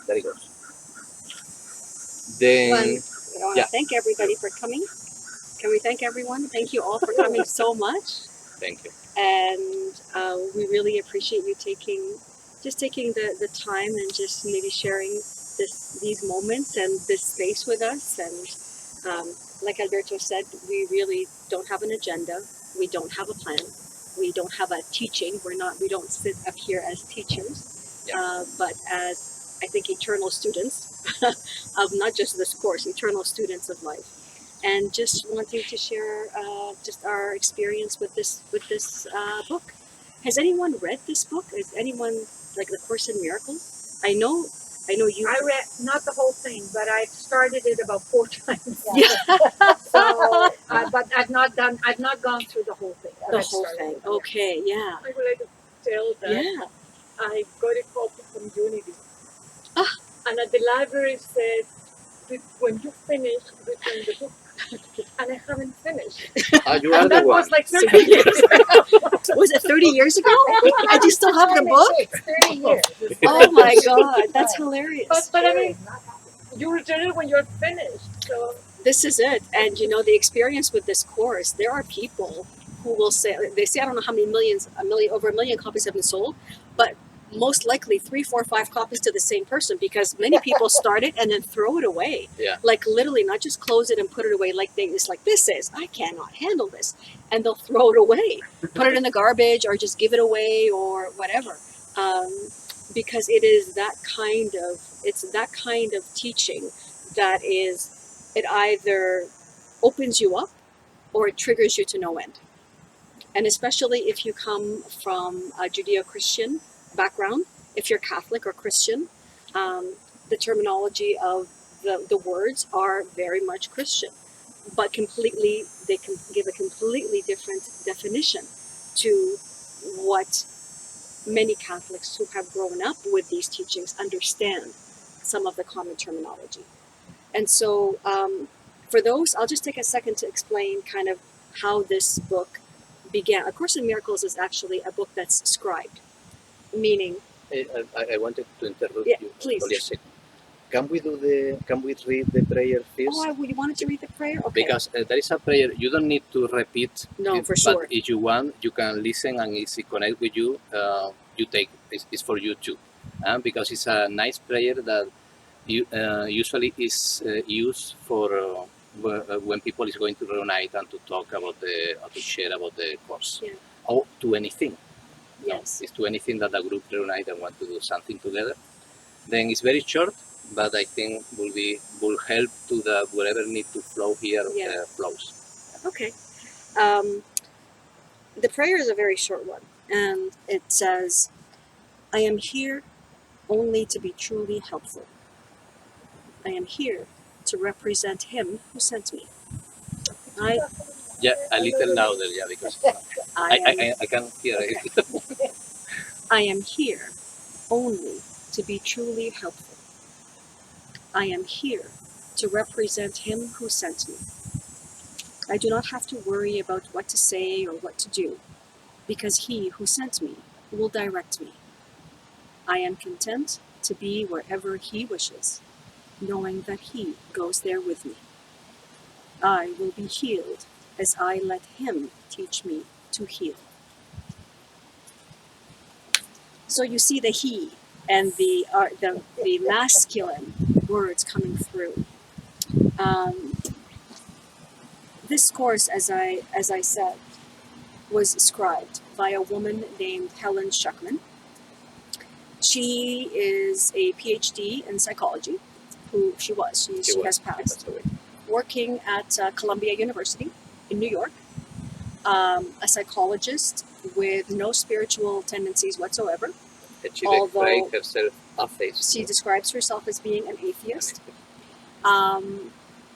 there it goes. Then, I want to thank everybody for coming. Can we thank everyone? Thank you all for coming so much. thank you. And we really appreciate you taking the time and just maybe sharing these moments and this space with us. And like Alberto said, we really don't have an agenda. We don't have a plan. We don't have a teaching. We don't sit up here as teachers, but as, I think, eternal students of not just this course, eternal students of life. And just wanting to share just our experience with this book. Has anyone read this book? Is anyone, like, The Course in Miracles? I know you. I read not the whole thing, but I started it about 4 times. Yeah. So, but I've not gone through the whole thing. The whole thing. Okay. Yeah. I would like to tell that Yeah. I got a copy from Unity, Ah. and at the library it said, when you finish, return the book. And I haven't finished. You are And the that one. was like 30 years ago. Was it 30 years ago? And you still have the book? 30 years. Oh my God, that's hilarious. But I mean, you return it when you're finished. So This is it. And the experience with this course, there are people who will say, I don't know how many over a million copies have been sold, but most likely 3, 4, 5 copies to the same person, because many people start it and then throw it away. Yeah. Like literally, not just close it and put it away like this is, I cannot handle this. And they'll throw it away, put it in the garbage, or just give it away or whatever. Because it's that kind of teaching that it either opens you up or it triggers you to no end. And especially if you come from a Judeo-Christian background, if you're Catholic or Christian, the terminology of the words are very much Christian, but they can give a completely different definition to what many Catholics who have grown up with these teachings understand some of the common terminology. And so for those, I'll just take a second to explain kind of how this book began. A Course in Miracles is actually a book that's scribed, meaning... I wanted to interrupt you. Please. Only a second. Can we read the prayer first? Oh, you wanted to read the prayer? Okay. Because there is a prayer, you don't need to repeat. No, for but sure. If you want, you can listen, and if it connect with you, you take it's for you too. Because it's a nice prayer that usually is used for when people is going to reunite and to talk about or to share about the course. Yeah. Or to anything. Yes. It's to anything that a group reunite and want to do something together. Then it's very short, but I think will help to the whatever need to flow here flows. Okay. The prayer is a very short one, and it says, I am here only to be truly helpful. I am here to represent him who sent me. Yeah, a little louder, because I can't hear it. I am here only to be truly helpful. I am here to represent him who sent me. I do not have to worry about what to say or what to do, because he who sent me will direct me. I am content to be wherever he wishes, knowing that he goes there with me. I will be healed as I let him teach me to heal. So you see the he and the masculine words coming through. This course, as I said, was scribed by a woman named Helen Schuckman. She is a PhD in psychology. She has passed. Working at Columbia University in New York. A psychologist with no spiritual tendencies whatsoever. And she describes herself atheist. She describes herself as being an atheist.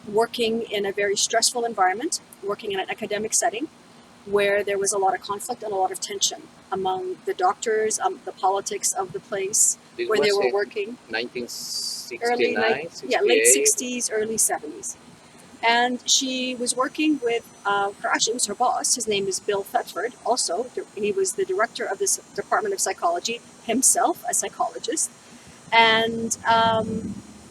Working in a very stressful environment, working in an academic setting where there was a lot of conflict and a lot of tension among the doctors, the politics of the place where they were working. 1969, late 60s, early 70s. And she was working with it was her boss. His name is Bill Thetford. Also, he was the director of this department of psychology, himself a psychologist. And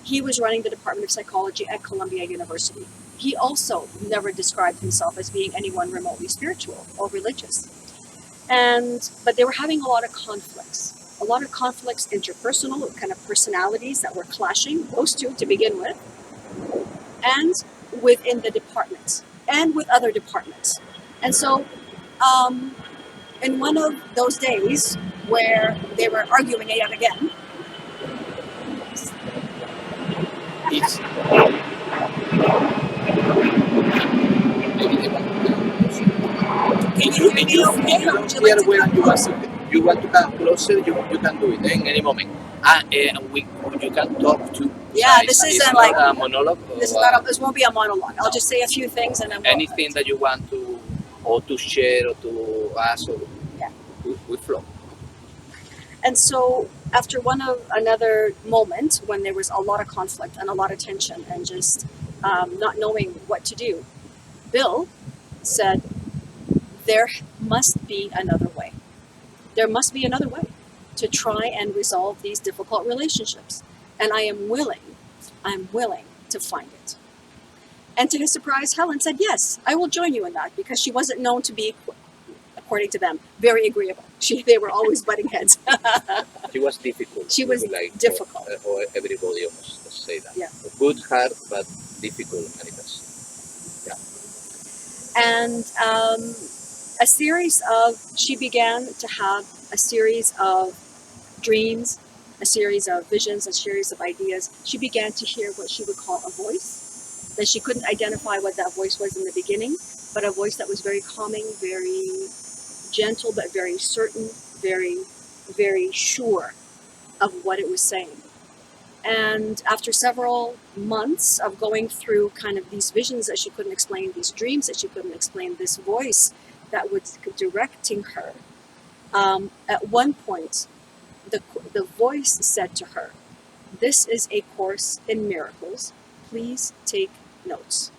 he was running the Department of Psychology at Columbia University. He also never described himself as being anyone remotely spiritual or religious. But they were having a lot of conflicts interpersonal, kind of personalities that were clashing, those two to begin with, and within the department and with other departments. And so in one of those days where they were arguing yet again, It's can you hear me okay, or would you like to when come you closer? you want to come closer, you can do it in any moment. You can talk to. Yeah, It's this isn't not like a monologue. this won't be a monologue. I'll just say a few things and then we'll, Anything that you want to, or to share, or to ask, or Yeah. we flow. And so after another moment when there was a lot of conflict and a lot of tension and just not knowing what to do, Bill said, there must be another way. There must be another way to try and resolve these difficult relationships. And I'm willing to find it. And to his surprise, Helen said, yes, I will join you in that, because she wasn't known to be, according to them, very agreeable. They were always butting heads. She was difficult. She was like difficult. Or everybody almost say that. Yeah. A good heart, but difficult manifest. And she began to have a series of dreams, a series of visions, a series of ideas. She began to hear what she would call a voice, that she couldn't identify what that voice was in the beginning, but a voice that was very calming, very gentle, but very certain, very, very sure of what it was saying. And after several months of going through kind of these visions that she couldn't explain, these dreams that she couldn't explain, this voice that was directing her, at one point, the voice said to her, "This is a course in miracles. Please take notes."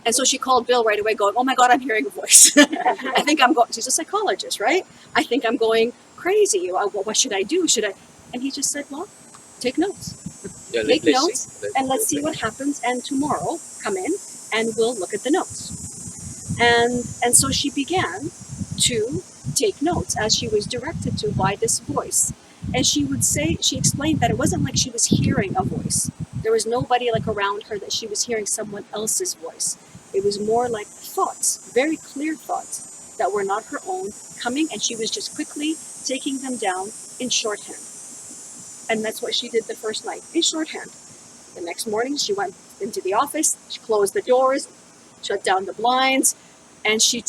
And so she called Bill right away going, "Oh my God, I'm hearing a voice. I think I'm going," she's a psychologist, right? "I think I'm going crazy. What should I do? And he just said, "Well, take notes. Yeah, Take let's notes, see. and let's see what happens. And tomorrow, come in and we'll look at the notes." And so she began to take notes as she was directed to by this voice. And she explained that it wasn't like she was hearing a voice. There was nobody like around her that she was hearing someone else's voice. It was more like thoughts, very clear thoughts that were not her own coming, and she was just quickly taking them down in shorthand. And that's what she did the first night, in shorthand. The next morning, she went into the office, she closed the doors, shut down the blinds, and she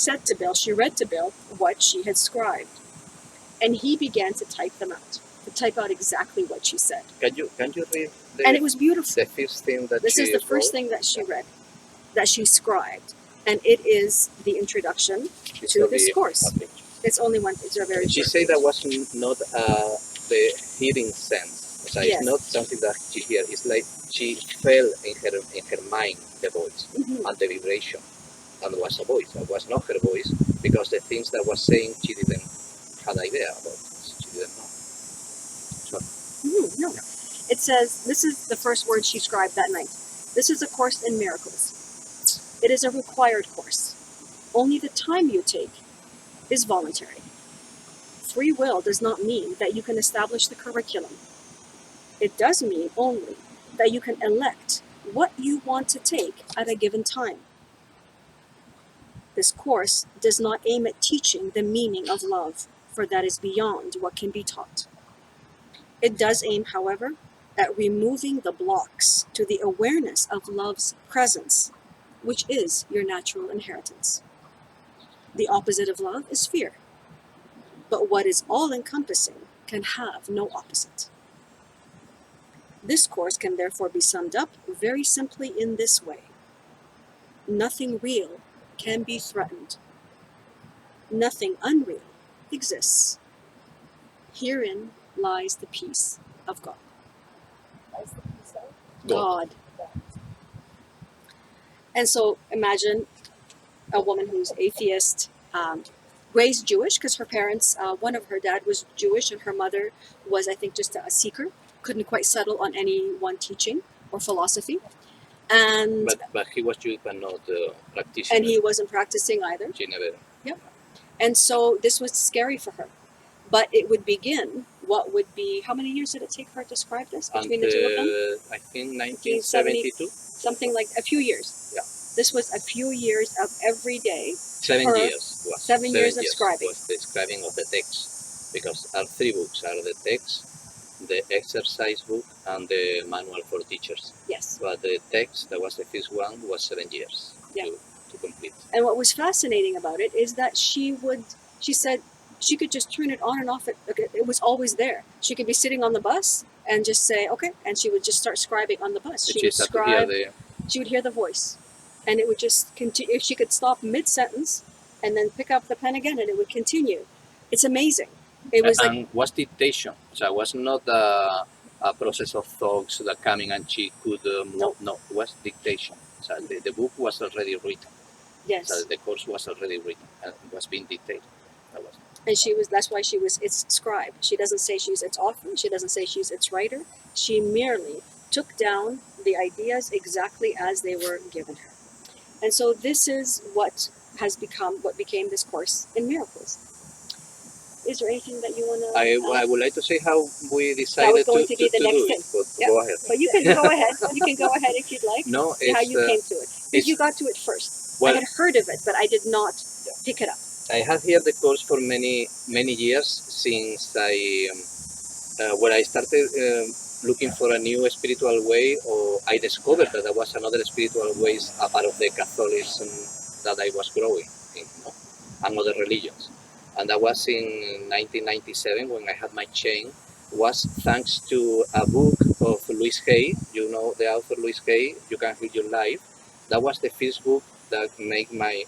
read to Bill what she had scribed. And he began to type them out, to type out exactly what she said. Can you read And it was beautiful. the first thing that This she is the first wrote? thing that she read, that she scribed. And it is the introduction It's to only this course. a page. It's only one, it's a very She short said that page. was not the hearing sense. So Yes. it's not something that she heard. It's like she felt in her mind the voice Mhm. and the vibration, and it was a voice. It was not her voice, because the things that was saying she didn't have idea about. She didn't know. No. It says, this is the first word she scribed that night. "This is a course in miracles. It is a required course. Only the time you take is voluntary. Free will does not mean that you can establish the curriculum. It does mean only that you can elect what you want to take at a given time. This course does not aim at teaching the meaning of love, for that is beyond what can be taught. It does aim, however, at removing the blocks to the awareness of love's presence, which is your natural inheritance. The opposite of love is fear, but what is all-encompassing can have no opposite. This course can therefore be summed up very simply in this way. Nothing real can be threatened. Nothing unreal exists. Herein lies the peace of God." God. And so imagine a woman who's atheist, raised Jewish because her parents, one of her dad was Jewish and her mother was, I think, just a seeker, couldn't quite settle on any one teaching or philosophy. And But he was Jewish, but not practitioner. and he wasn't practicing either. She never. And so this was scary for her. But it would begin, what would be, how many years did it take her to describe this between the two of them? I think 1972. Something like a few years. Yeah. This was a few years of every day. 7 Her- years. Was, 7 years of scribing. Was the scribing of the text, because our 3 books are the text, the exercise book, and the manual for teachers. Yes. But the text, that was the first one, was 7 years Yeah. to complete. And what was fascinating about it is that she said she could just turn it on and off. It was always there. She could be sitting on the bus and just say, okay. And she would just start scribing on the bus. She would scribe, she would hear the voice. And it would just continue. If she could stop mid-sentence and then pick up the pen again and it would continue. It's amazing. It was and was dictation. So it was not a process of thoughts that coming and she could, No. it was dictation. So the book was already written. yes. So the course was already written and it was being dictated. That was. And that's why she was its scribe. She doesn't say she's its author. She doesn't say she's its writer. She merely took down the ideas exactly as they were given her. And so this is what became this course in miracles. Is there anything that you want to I would like to say how we That decided was going to be the do next it, thing. but Yeah. go ahead. But you can go ahead. You can go ahead if you'd like. No, How it's, you came to it. Because it's- you got to it first. well, I had heard of it, but I did not pick it up. I had here the course for many years since when I started looking for a new spiritual way, or I discovered that there was another spiritual ways apart of the Catholicism that I was growing in, and other religions. And that was in 1997 when I had my chain, was thanks to a book of Louis Hay. You know the author Louis Hay, You Can Heal Your Life. That was the first book that made my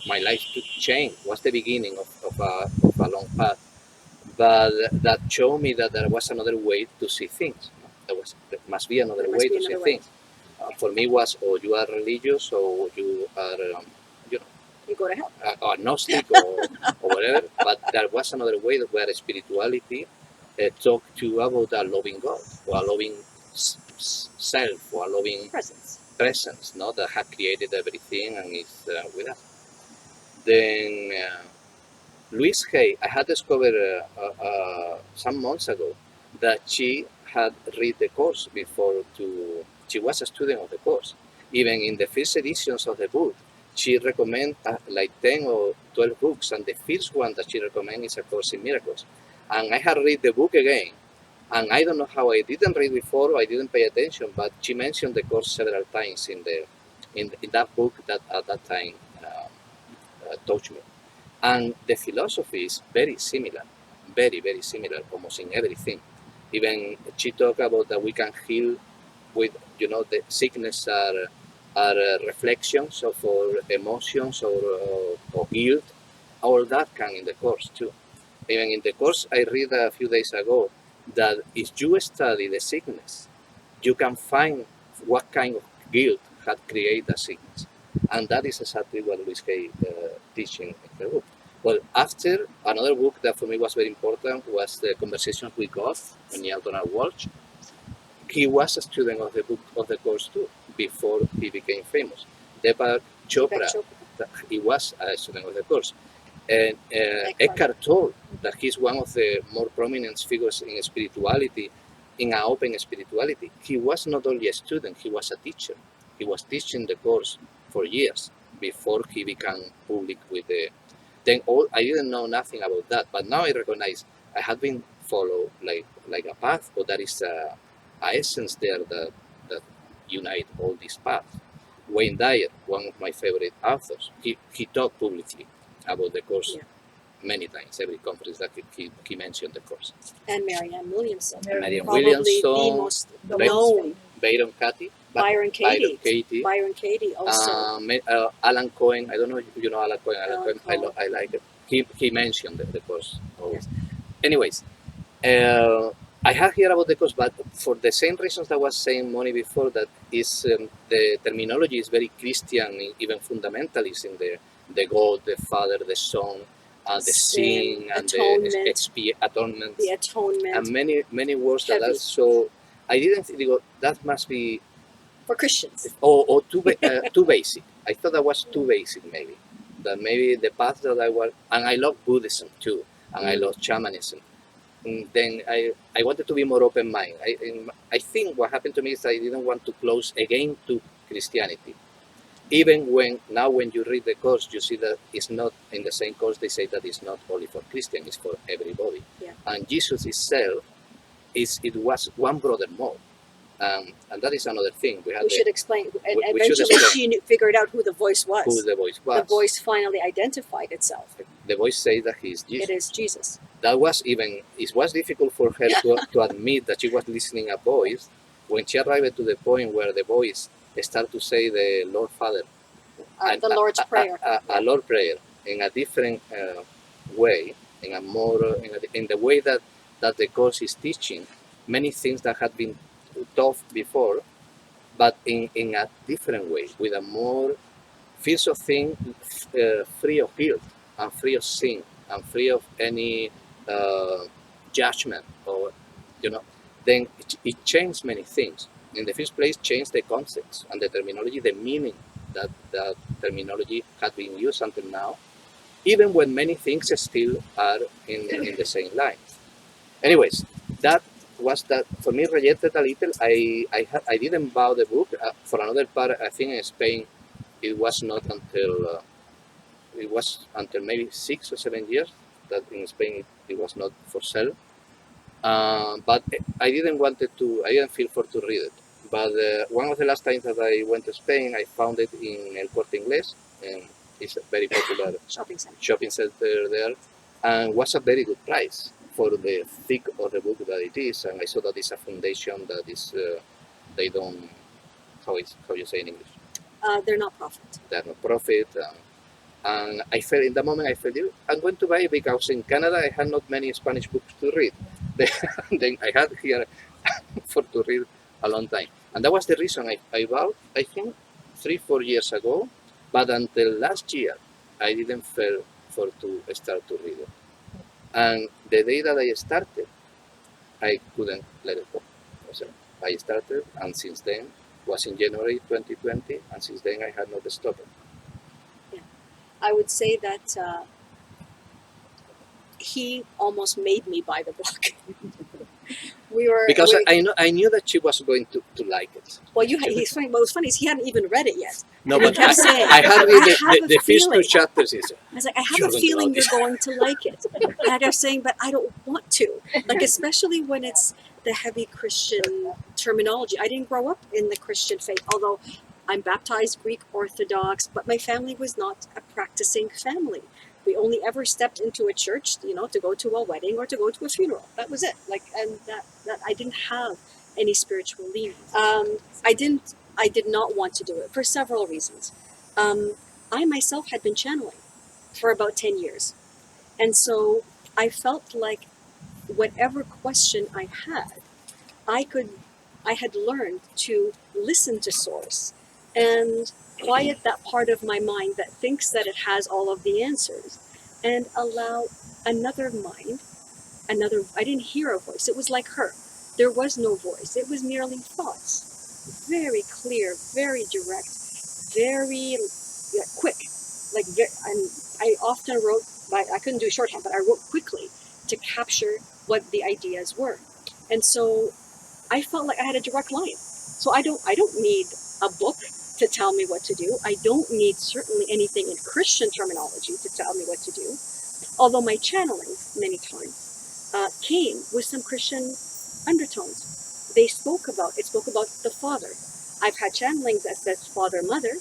life to change. Was the beginning of a long path, but that showed me that there was another way to see things. There must be another way to see things. For me, was or you are religious or you are, You go to hell. agnostic or whatever. But there was another way where spirituality talked to you about a loving God or a loving self or a loving presence, that had created everything and is with us. Then Louise Hay, I had discovered some months ago that she had read the course before she was a student of the course. Even in the first editions of the book, she recommends like 10 or 12 books, and the first one that she recommends is A Course in Miracles. And I had read the book again, and I don't know how I didn't read before or I didn't pay attention, but she mentioned the course several times in that book that at that time touched me. And the philosophy is very similar, very, very similar, almost in everything. Even she talked about that we can heal with, the sickness are reflections of our emotions or guilt. All that can in the course too. Even in the course I read a few days ago that if you study the sickness, you can find what kind of guilt had created the sickness. And that is exactly what Louis Hay teaching in her book. Well, after, another book that for me was very important was The Conversations with God by Neil Donald Walsh. He was a student of the book of the course too, before he became famous. Deepak Chopra, he was a student of the course. And Eckhart Tolle, that he's one of the more prominent figures in spirituality, in an open spirituality. He was not only a student, he was a teacher. He was teaching the course for years before he became public with the. Then I didn't know nothing about that, but now I recognize I had been followed like a path, but there is a essence there that unite all these paths. Wayne Dyer, one of my favorite authors, he talked publicly about the course many times, every conference that he mentioned the course. And Marianne Williamson. Marianne Probably Williamson, the most known. Byron Katie. Byron Katie. Byron Katie also. Alan Cohen, I don't know if you know Alan Cohen. Alan Cohen. I like it. He mentioned the course always. Anyways, I have heard about the course, but for the same reasons that I was saying, Mony, before, that is the terminology is very Christian, even fundamentalist the God, the Father, the Son, the sin, and atonement, the atonement, the atonement and many words that heavy. are so. I didn't think that must be for Christians. or too basic. I thought that was too basic, maybe. That maybe the path that I was, and I love Buddhism too, and I love shamanism. And then I wanted to be more open-minded. I think what happened to me is I didn't want to close again to Christianity. Even when you read the course, you see that it's not in the same course. They say that it's not only for Christians; it's for everybody. Yeah. And Jesus itself it was one brother more. And that is another thing. We should explain. And we should eventually explain she figured out who the voice was. who the voice was. The voice finally identified itself. The voice says that he is Jesus. It is Jesus. That was it was difficult for her to admit that she was listening a voice when she arrived to the point where the voice started to say the Lord Father. The Lord's Prayer. A Lord Prayer in a different way, in a more in the way that the course is teaching many things that had been taught before, but in a different way, with a more feels of thing free of guilt and free of sin and free of any judgment, or then it changed many things. In the first place, changed the concepts and the terminology, the meaning that terminology had been used until now, even when many things still are in the same line. Anyways, that was that for me rejected a little. I didn't buy the book. For another part, I think in Spain it was not until maybe 6 or 7 years that in Spain it was not for sale. But I didn't feel for to read it. But one of the last times that I went to Spain, I found it in El Corte Inglés, and it's a very popular shopping center there, and was a very good price for the thick of the book that it is. And I saw that it's a foundation that is they don't how you say in English. They're not profit. They're not profit. And I felt in that moment, I'm going to buy it because in Canada I had not many Spanish books to read. Then I had here to read a long time. And that was the reason I bought, I think, 3-4 years ago. But until last year, I didn't feel for to start to read it. And the day that I started, I couldn't let it go. So I started, and since then, was in January 2020, and since then I had not stopped. I would say that he almost made me buy the book. I knew that she was going to like it. Well, he's funny. What was funny is he hadn't even read it yet. No, and but I had read the first 2 chapters. I was like, I have a feeling you're going to like it. And I kept saying, but I don't want to. Like, especially when it's the heavy Christian terminology. I didn't grow up in the Christian faith, although I'm baptized Greek Orthodox, but my family was not a practicing family. We only ever stepped into a church, to go to a wedding or to go to a funeral. That was it. And that I didn't have any spiritual leaning. I did not want to do it for several reasons. I myself had been channeling for about 10 years. And so I felt like whatever question I had, I had learned to listen to Source and quiet that part of my mind that thinks that it has all of the answers, and allow another mind, I didn't hear a voice. It was like her. There was no voice. It was merely thoughts. Very clear, very direct, very quick. And I often wrote, I couldn't do shorthand, but I wrote quickly to capture what the ideas were. And so I felt like I had a direct line. So I don't need a book to tell me what to do. I don't need certainly anything in Christian terminology to tell me what to do. Although my channeling many times came with some Christian undertones. It spoke about the Father. I've had channelings that says Father, Mother,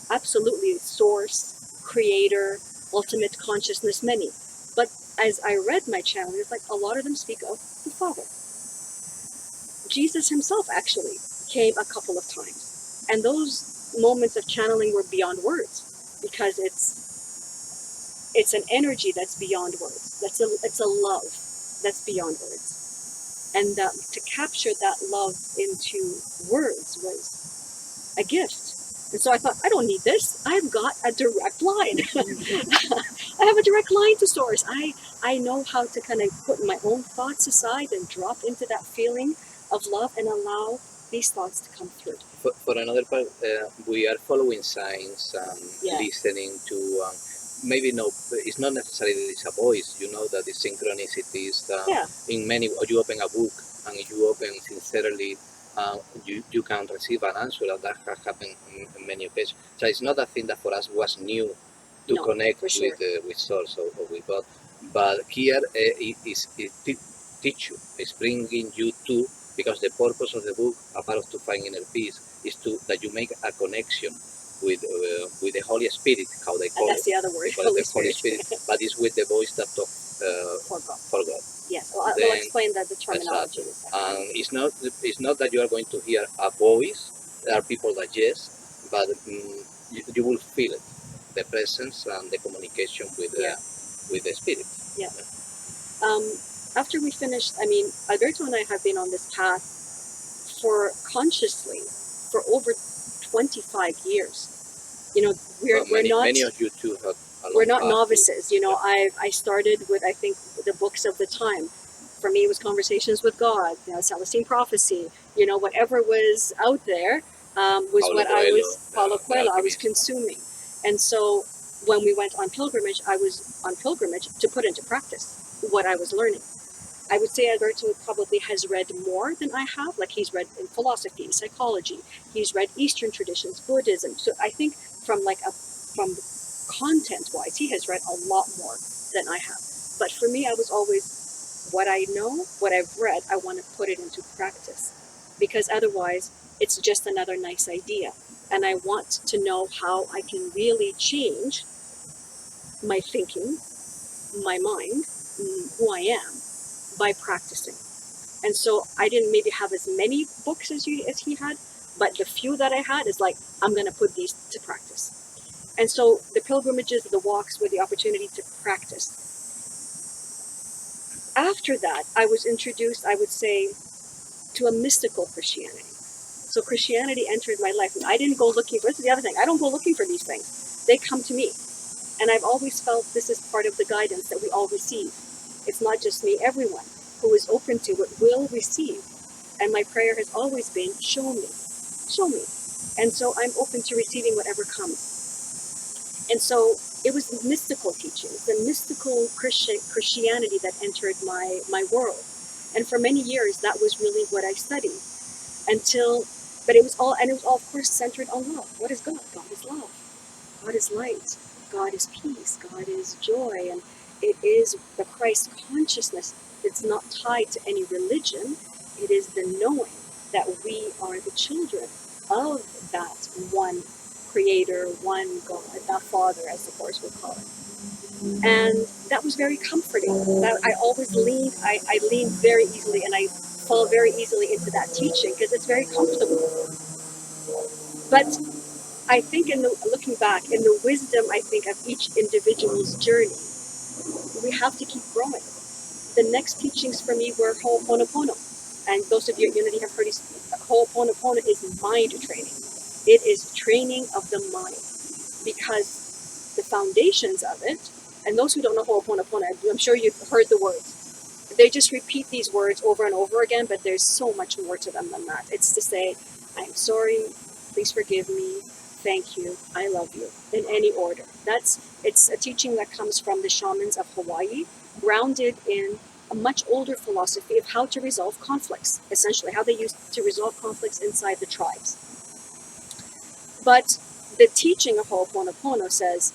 absolutely Source, Creator, Ultimate Consciousness, many. But as I read my channeling, it's like a lot of them speak of the Father. Jesus himself actually came a couple of times. And those moments of channeling were beyond words, because it's an energy that's beyond words. It's a love that's beyond words. And to capture that love into words was a gift. And so I thought, I don't need this. I've got a direct line. I have a direct line to source. I know how to kind of put my own thoughts aside and drop into that feeling of love and allow these thoughts to come through. For another part, we are following signs and Yeah. listening to. Maybe no, it's not necessarily that it's a voice. You know that the synchronicities. Yeah. In many, or you open a book and if you open sincerely, you can receive an answer. And that has happened in many occasions. So it's not a thing that for us was new to No, connect for sure. with source or with God. But here it teach you, it's bringing you to, because the purpose of the book, apart of to find inner peace, is to that you make a connection with the Holy Spirit, how they And call that's it. the other word, They call it Holy the Holy Spirit. Spirit, but it's with the voice that talks For God. for God. Yes, well, Then- we'll explain that the terminology in a second. And it's not that you are going to hear a voice. There are people that yes, but you will feel it, the presence and the communication with the Spirit. After we finished, I mean, Alberto and I have been on this path for consciously for over 25 years. You know, we're not Many of you too have. we're not novices. You know, I started with, I think, the books of the time. For me, it was Conversations with God, you know, Celestine Prophecy, you know, whatever was out there was Paulo what I Coelho, was, Paulo the Coelho, I was Alchemist. consuming. And so when we went on pilgrimage, I was on pilgrimage to put into practice what I was learning. I would say Alberto probably has read more than I have. Like, he's read in philosophy, psychology, he's read Eastern traditions, Buddhism. So I think from content wise, he has read a lot more than I have. But for me, I was always, what I know, what I've read, I want to put it into practice, because otherwise it's just another nice idea. And I want to know how I can really change my thinking, my mind, who I am, by practicing. And so I didn't maybe have as many books as he had, but the few that I had is like, I'm going to put these to practice. And so the pilgrimages, the walks were the opportunity to practice. After that, I was introduced, I would say, to a mystical Christianity. So Christianity entered my life, and I didn't go looking for, this is the other thing, I don't go looking for these things. They come to me. And I've always felt this is part of the guidance that we all receive. It's not just me, everyone who is open to it will receive. And my prayer has always been, show me, show me. And so I'm open to receiving whatever comes. And so it was the mystical teachings, the mystical Christianity that entered my world. And for many years, that was really what I studied but it was all, of course, centered on love. What is God? God is love. God is light. God is peace. God is joy. And it is the Christ consciousness. It's not tied to any religion. It is the knowing that we are the children of that one creator, one God, that Father, as the Course would call it. And that was very comforting. That I always I lean very easily, and I fall very easily into that teaching because it's very comfortable. But I think looking back, in the wisdom, I think, of each individual's journey, we have to keep growing. The next teachings for me were Ho'oponopono. And those of you at Unity have heard Ho'oponopono is mind training. It is training of the mind, because the foundations of it, and those who don't know Ho'oponopono, I'm sure you've heard the words. They just repeat these words over and over again, but there's so much more to them than that. It's to say, I'm sorry, please forgive me, thank you, I love you, in any order. It's a teaching that comes from the shamans of Hawaii, grounded in a much older philosophy of how to resolve conflicts, essentially, how they used to resolve conflicts inside the tribes. But the teaching of Ho'oponopono says,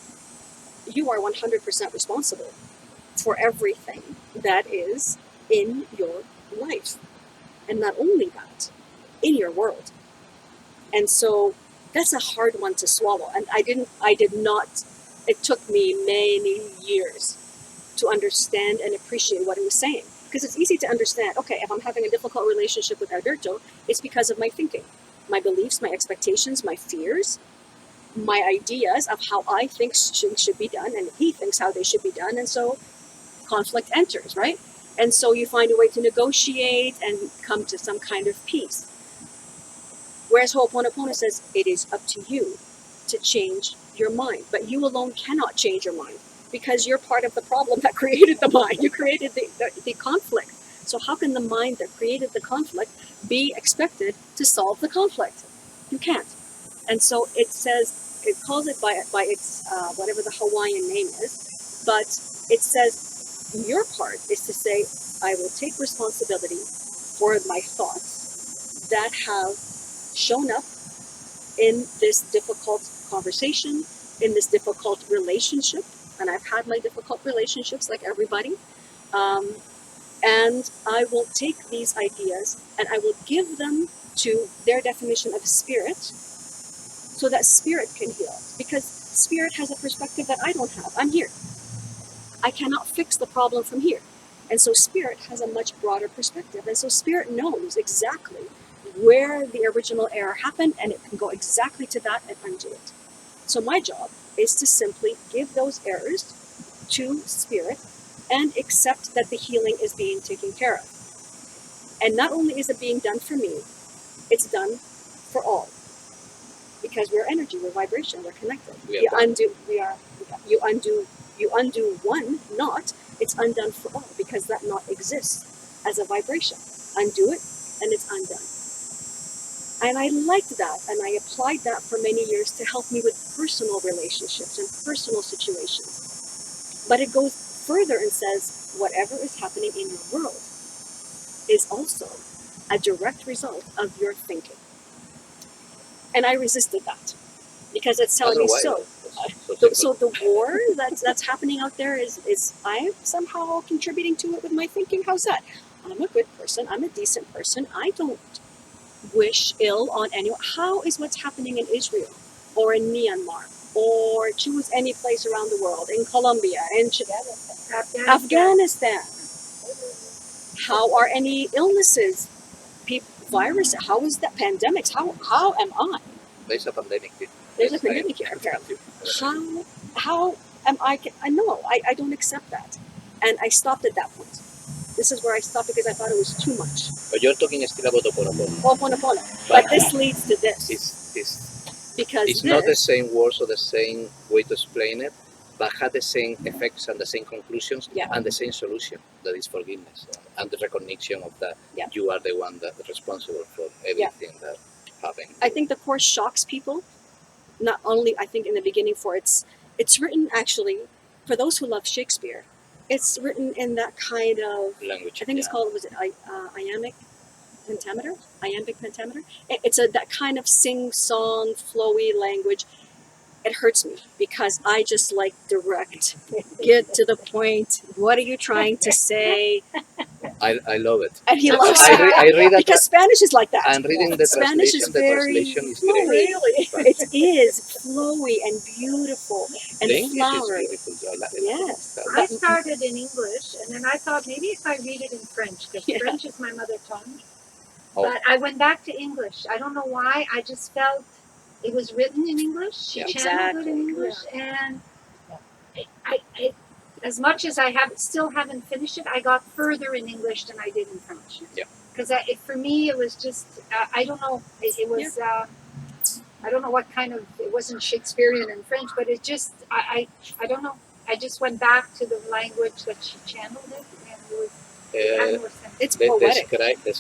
you are 100% responsible for everything that is in your life. And not only that, in your world. And so that's a hard one to swallow. And it took me many years to understand and appreciate what he was saying. Because it's easy to understand, okay, if I'm having a difficult relationship with Alberto, it's because of my thinking, my beliefs, my expectations, my fears, my ideas of how I think should be done, and he thinks how they should be done. And so conflict enters, right? And so you find a way to negotiate and come to some kind of peace. Whereas Ho'oponopono says it is up to you to change your mind, but you alone cannot change your mind because you're part of the problem that created the mind. You created the conflict. So how can the mind that created the conflict be expected to solve the conflict? You can't. And so it says, it calls it by its whatever the Hawaiian name is, but it says your part is to say, I will take responsibility for my thoughts that have shown up in this difficult conversation, in this difficult relationship, and I've had my difficult relationships like everybody, and I will take these ideas and I will give them to their definition of spirit so that spirit can heal, because spirit has a perspective that I don't have. I'm here. I cannot fix the problem from here. And so spirit has a much broader perspective. And so spirit knows exactly where the original error happened, and it can go exactly to that and undo it. So my job is to simply give those errors to spirit and accept that the healing is being taken care of. And not only is it being done for me, it's done for all. Because we're energy, we're vibration, we're connected. You undo one knot, it's undone for all, because that knot exists as a vibration. Undo it, and it's undone. And I liked that, and I applied that for many years to help me with personal relationships and personal situations. But it goes further and says, whatever is happening in your world is also a direct result of your thinking. And I resisted that, because it's telling me so. So the war that's happening out there is I'm somehow contributing to it with my thinking. How's that? I'm a good person. I'm a decent person. I don't wish ill on anyone. How is what's happening in Israel or in Myanmar or choose any place around the world, in Colombia, in Afghanistan? How are any illnesses, virus? How is that pandemics? How am I? There's a pandemic here. There's a pandemic here, apparently. How am I? I don't accept that. And I stopped at that point. This is where I stopped, because I thought it was too much. But you're talking still about Ho'oponopono. Ho'oponopono. But this leads to this. Because it's not the same words or the same way to explain it, but had the same effects and the same conclusions, and the same solution, that is forgiveness and the recognition of that you are the one that is responsible for everything that happened. I think the course shocks people. Not only, I think, in the beginning, for it's written, actually, for those who love Shakespeare, it's written in that kind of language. I think it's called, was it iambic pentameter? Iambic pentameter? It's that kind of sing-song, flowy language. It hurts me, because I just like direct, get to the point. What are you trying to say? I love it. And he loves it. I read that, because Spanish is like that. I'm reading the Spanish translation. is very The translation is flowy. great. Really? It is flowy and beautiful and The English flowery. is beautiful. I like it. Yes. I started in English, and then I thought maybe if I read it in French, because French is my mother tongue. Oh. But I went back to English. I don't know why. I just felt it was written in English. She channeled it in English, and I as much as I still haven't finished it, I got further in English than I did in French. Yeah. Because for me, it was just I don't know. It was I don't know what kind of. It wasn't Shakespearean in French, but it just I don't know. I just went back to the language that she channeled it, and it was. It's poetic.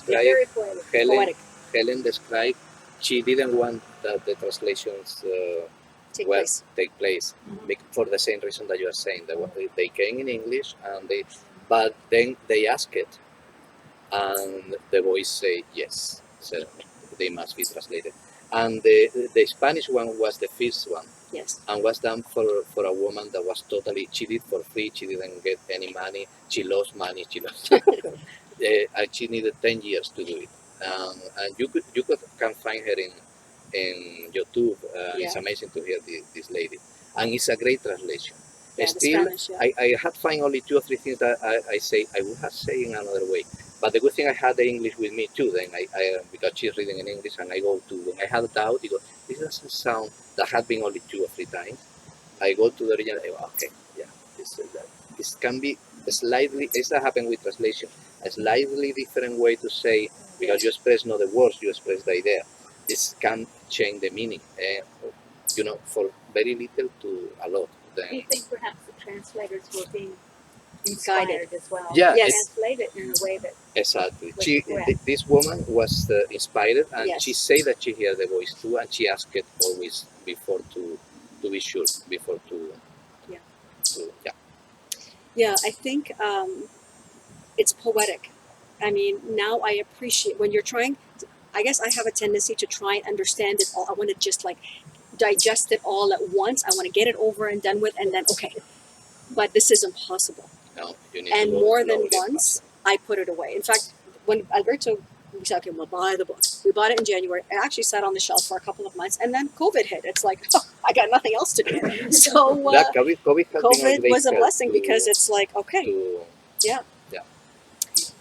Very poetic. Helen described she didn't want that the translations take place for the same reason that you are saying. They came in English, but then they asked it, and the voice say yes, so they must be translated. And the Spanish one was the first one. Yes. And was done for a woman that was totally, she did for free, she didn't get any money, she lost money, and she needed 10 years to do it. And you can find her in YouTube. It's amazing to hear this lady. And it's a great translation. Yeah, Still, Spanish, I had find only 2 or 3 things that I say, I would have said in another way. But the good thing I had the English with me too, then I because she's reading in English, and I go to, when I had a doubt, I go, this doesn't sound, that had been only 2 or 3 times. I go to the original, I go, okay, yeah, this can be slightly, it's that happened with translation, a slightly different way to say, because you express not the words, you express the idea. this can change the meaning. For very little to a lot. Do you Then, think perhaps the translators were being Guided. inspired as well? Yeah, Yes. Translate it in a way that exactly. was She, correct. this woman was inspired, and Yes. she said that she heard the voice too, and she asked it always before to be sure, before to, Yeah. yeah. Yeah, I think it's poetic. I mean, now I appreciate when you're trying. I guess I have a tendency to try and understand it all. I want to just like digest it all at once. I want to get it over and done with, and then okay. But this is impossible. No, you need And to go more than slowly, once, I put it away. In fact, when Alberto, we said, okay, we'll buy the book. We bought it in January. It actually sat on the shelf for a couple of months, and then COVID hit. It's like, oh, I got nothing else to do. So that COVID has been COVID great was a help blessing to- because it's like, okay. to-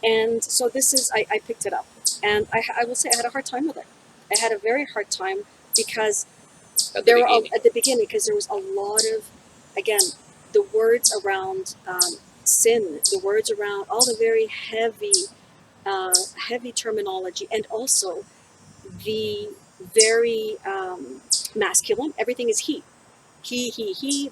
And so this is, I picked it up. And I will say I had a hard time with it. I had a very hard time because at there the were beginning. at the beginning, because there was a lot of, again, the words around sin, the words around all the very heavy terminology, and also the very masculine. Everything is he,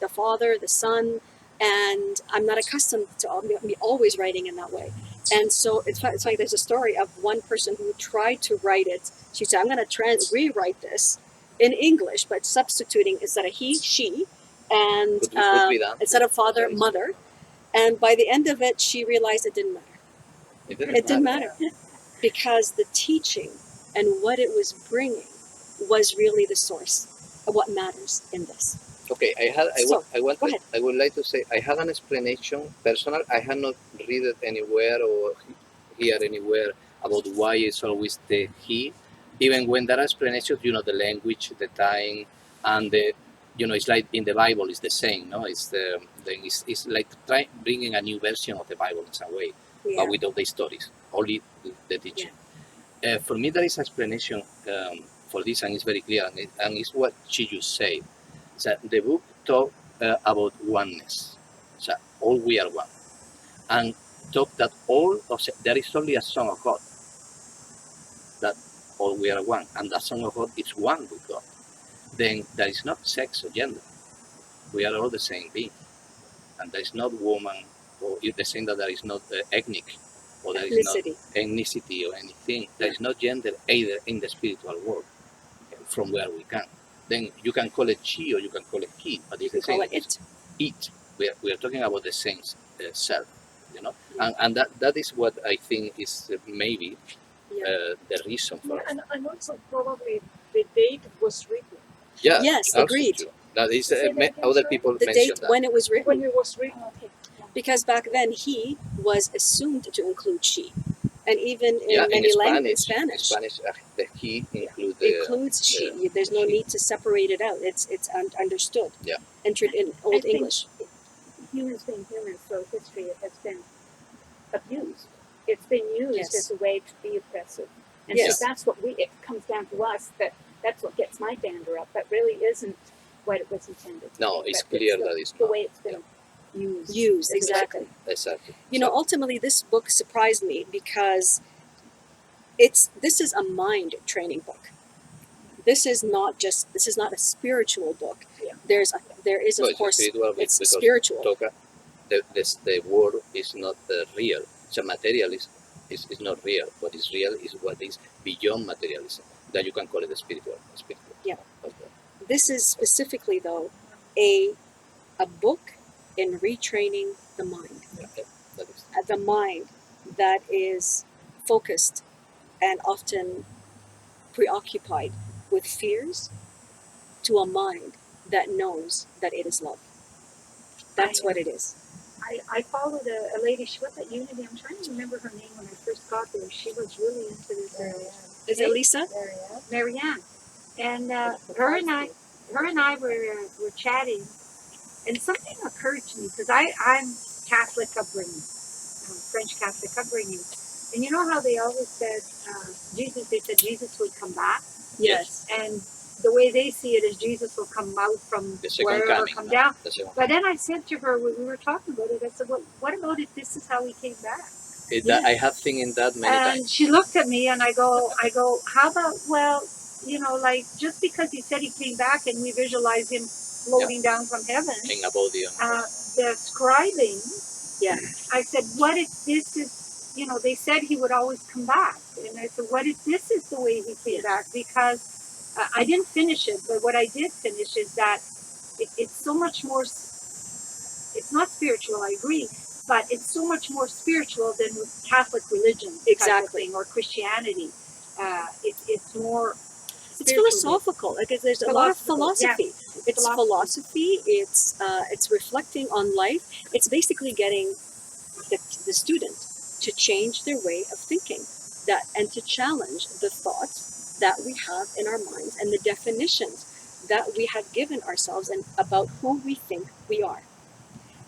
the father, the son, and I'm not accustomed to me always writing in that way. And so it's like there's a story of one person who tried to write it. She said, I'm going to rewrite this in English, but substituting instead of he, she, and Could be done. instead of father, Okay. mother. And by the end of it, she realized it didn't matter. It didn't matter because the teaching and what it was bringing was really the source of what matters in this. Okay, So, go ahead. I would like to say I had an explanation personal. I had not read it anywhere or hear anywhere about why it's always the he, even when there are explanations. The language, the time, and it's like in the Bible is the same. No, it's like bringing a new version of the Bible in some way, Yeah. but without the stories, only the teaching. For me, there is explanation for this, and it's very clear, and it's what she just said. So the book talk about oneness. So all we are one, and talk that there is only a Son of God. That all we are one, and the Son of God is one with God. Then there is not sex or gender. We are all the same being, and there is not woman, or it's the same that there is not ethnic, or there is not ethnicity or anything. There is no gender either in the spiritual world, from where we come. Then you can call it she or you can call it he, but it's the same. Call it it. It. We are talking about the same self, and that is what I think is maybe the reason for. And also probably the date was written. Yeah. Yes, also agreed. true. That is Say that again, other sorry? people The mention date that. when it was written. When it was written. Okay. Because back then he was assumed to include she, and even in Yeah, many in languages, Spanish, the he includes she. There's no she. need to separate it out. It's understood. Yeah. Entered in I Old think English. Humans being humans, so history has been abused. It's been used Yes. as a way to be oppressive. And Yes. so that's what it comes down to us, that's what gets my dander up. That really isn't what it was intended to No, be, it's but clear the, that it's the not. way it's been used. Used, exactly. Exactly. Ultimately, this book surprised me because this is a mind training book. This is not a spiritual book. Yeah. There is of course it's spiritual. The word is not real. So materialism is not real. What is real is what is beyond materialism. That you can call it spiritual. Yeah. Okay. This is specifically though a book in retraining the mind. Yeah, that is. The mind that is focused and often preoccupied with fears to a mind that knows that it is love. That's what it is. I followed a lady, she was at Unity. I'm trying to remember her name when I first got there. She was really into this area. Is it Lisa? Marianne. And her and I were chatting, and something occurred to me because I'm Catholic upbringing, French Catholic upbringing, and you know how they always said they said Jesus would come back, Yes. and the way they see it is Jesus will come out from wherever, come down. But then I said to her when we were talking about it, I said, well, what about if this is how he came back? I have seen in that many And times. she looked at me and I go, how about, well, like just because he said he came back and we visualize him floating down from heaven, in a body. the scribing, Yeah. I said, what if this is, they said he would always come back. And I said, what if this is the way he came back? Because I didn't finish it, but what I did finish is that it's so much more, it's not spiritual, I agree, but it's so much more spiritual than Catholic religion type of Exactly. thing, or Christianity. It's more It's spiritual. philosophical. Like there's a lot of philosophy. Yeah, It's philosophy. It's reflecting on life. It's basically getting the student to change their way of thinking, that and to challenge the thoughts that we have in our minds and the definitions that we have given ourselves and about who we think we are.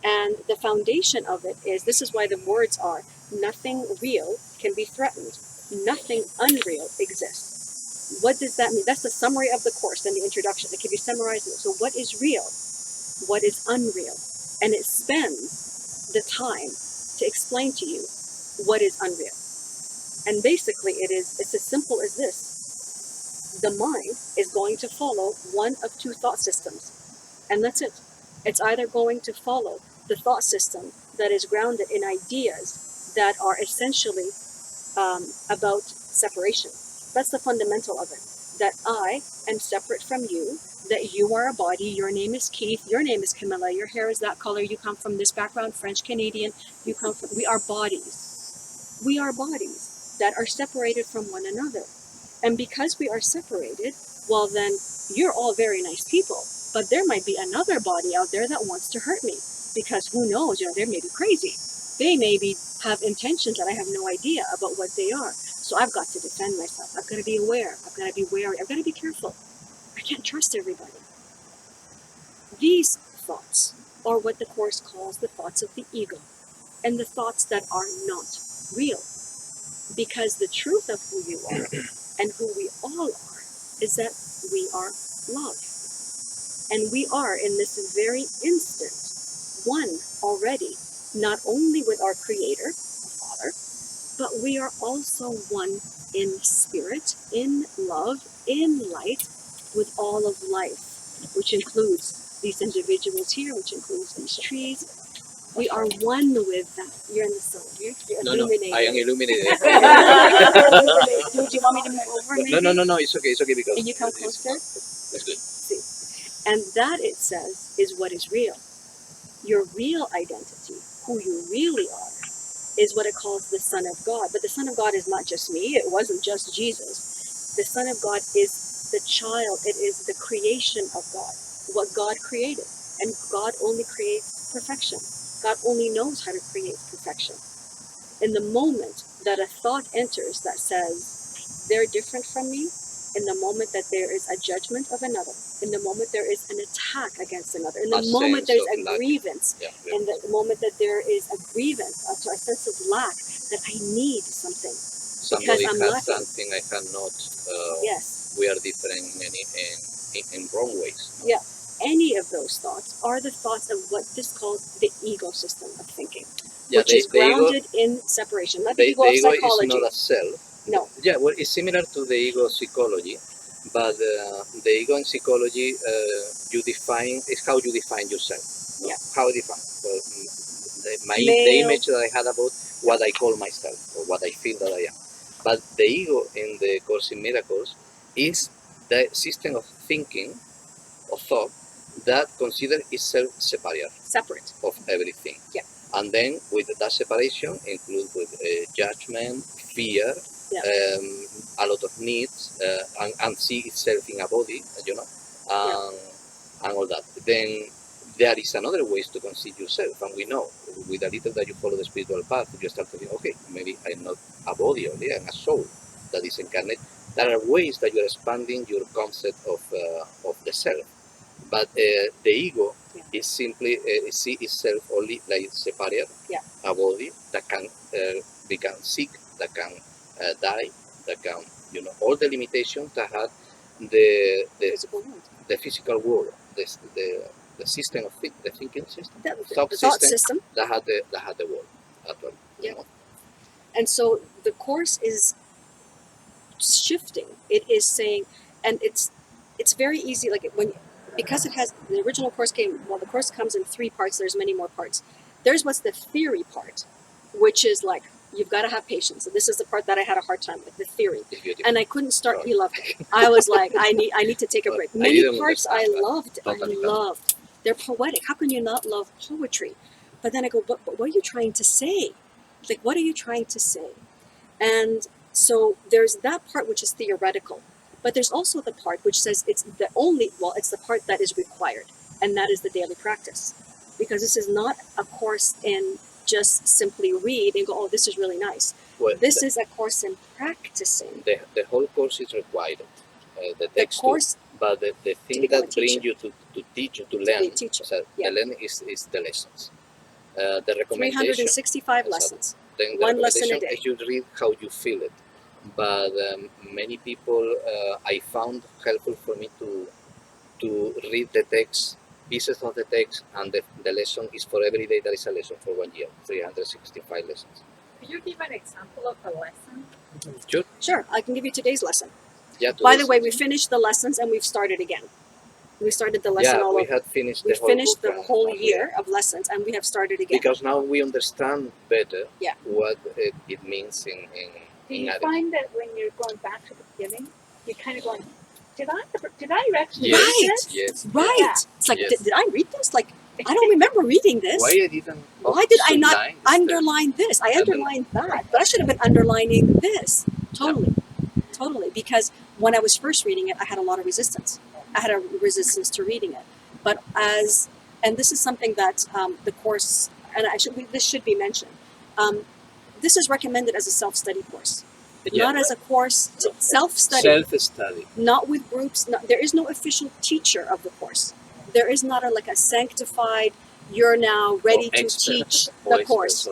And the foundation of it is, this is why the words are, nothing real can be threatened, nothing unreal exists. What does that mean? That's the summary of the course and the introduction. It can be summarized. So what is real? What is unreal? And it spends the time to explain to you what is unreal. And basically it's as simple as this. The mind is going to follow one of two thought systems. And that's it. It's either going to follow the thought system that is grounded in ideas that are essentially about separation. That's the fundamental of it. That I am separate from you, that you are a body, your name is Keith, your name is Camilla, your hair is that color, you come from this background, French Canadian, we are bodies. We are bodies that are separated from one another. And because we are separated, well then, you're all very nice people, but there might be another body out there that wants to hurt me. Because who knows, they may be crazy. They maybe have intentions that I have no idea about what they are. So I've got to defend myself. I've got to be aware. I've got to be wary. I've got to be careful. I can't trust everybody. These thoughts are what the Course calls the thoughts of the ego, and the thoughts that are not real. Because the truth of who you are and who we all are is that we are love. And we are, in this very instant, one already, not only with our Creator, our Father, but we are also one in spirit, in love, in light, with all of life, which includes these individuals here, which includes these trees. We are one with them. You're in the soul. You're illuminated. I am illuminated. Do you want me to move over? Maybe? No, it's okay because... Can you come closer? It's good. See. And that, it says, is what is real. Your real identity, who you really are, is what it calls the Son of God. But the Son of God is not just me. It wasn't just Jesus. The Son of God is the child. It is the creation of God, what God created. And God only creates perfection. God only knows how to create perfection. In the moment that a thought enters that says, they're different from me, in the moment that there is a judgment of another, in the moment there is an attack against another, in the moment there's a grievance, in the moment that there is a grievance, a sense of lack, that I need something. Somebody I'm has lacking. something I cannot. Yes. We are different in wrong ways. Yeah. Any of those thoughts are the thoughts of what this calls the ego system of thinking, which is grounded in separation. Not the ego of psychology. Is not a self. No. Yeah, well, it's similar to the ego psychology, but the ego in psychology, it's how you define yourself. Yeah. How you define. Well, the image that I had about what I call myself, or what I feel that I am. But the ego in the Course in Miracles is the system of thinking, of thought, that consider itself separate of everything. Yeah. And then with that separation include with judgment, fear, a lot of needs, and see itself in a body, and all that. Then there is another ways to conceive yourself, and we know with a little that you follow the spiritual path, you start to think, okay, maybe I'm not a body only, I'm a soul that is incarnate. There are ways that you are expanding your concept of the self. But the ego is simply see itself only like separate, a body that can become sick, that can die, that can, all the limitations that had the physical world, the system of the thinking system, the thought system that had the world actually. Yeah. And so the Course is shifting. It is saying, and it's very easy. Like because it has the original course the course comes in 3 parts. There's many more parts. There's what's the theory part, which is like you've got to have patience. And this is the part that I had a hard time with, the theory. And I couldn't start. He loved it. I was like, I need to take a break. Many parts I loved. They're poetic. How can you not love poetry? But then I go, but what are you trying to say? Like, what are you trying to say? And so there's that part which is theoretical, but there's also the part which says it's the part that is required, and that is the daily practice. Because this is not a course in just simply read and go, oh, this is really nice. Well, this is a course in practicing. The whole course is required. The text course, but the thing that brings you to teach you to learn, so the learning is the lessons. The recommendation 365 lessons. Then One lesson a day. Is you read how you feel it. But many people I found helpful for me to read the text, pieces of the text, and the lesson is for every day. There is a lesson for 1 year, 365 lessons. Could you give an example of a lesson? Sure, I can give you today's lesson. Yeah, by the way, we finished the lessons and we've started again. We started the lesson all over. We finished the whole year of lessons and we have started again. Because now we understand better what it means in Do you find that when you're going back to the beginning, you're kind of going, did I actually read this? Yes. Right. Yeah. It's like, did I read this? Like, I don't remember reading this. Why did I not underline this? I underlined that, but I should have been underlining this. Totally. Because when I was first reading it, I had a lot of resistance. I had a resistance to reading it. But and this is something that the course, and this should be mentioned. This is recommended as a self-study course, not as a course to self-study. Self-study. Not with groups. There is no official teacher of the course. There is not a sanctified, you're now ready to teach the course.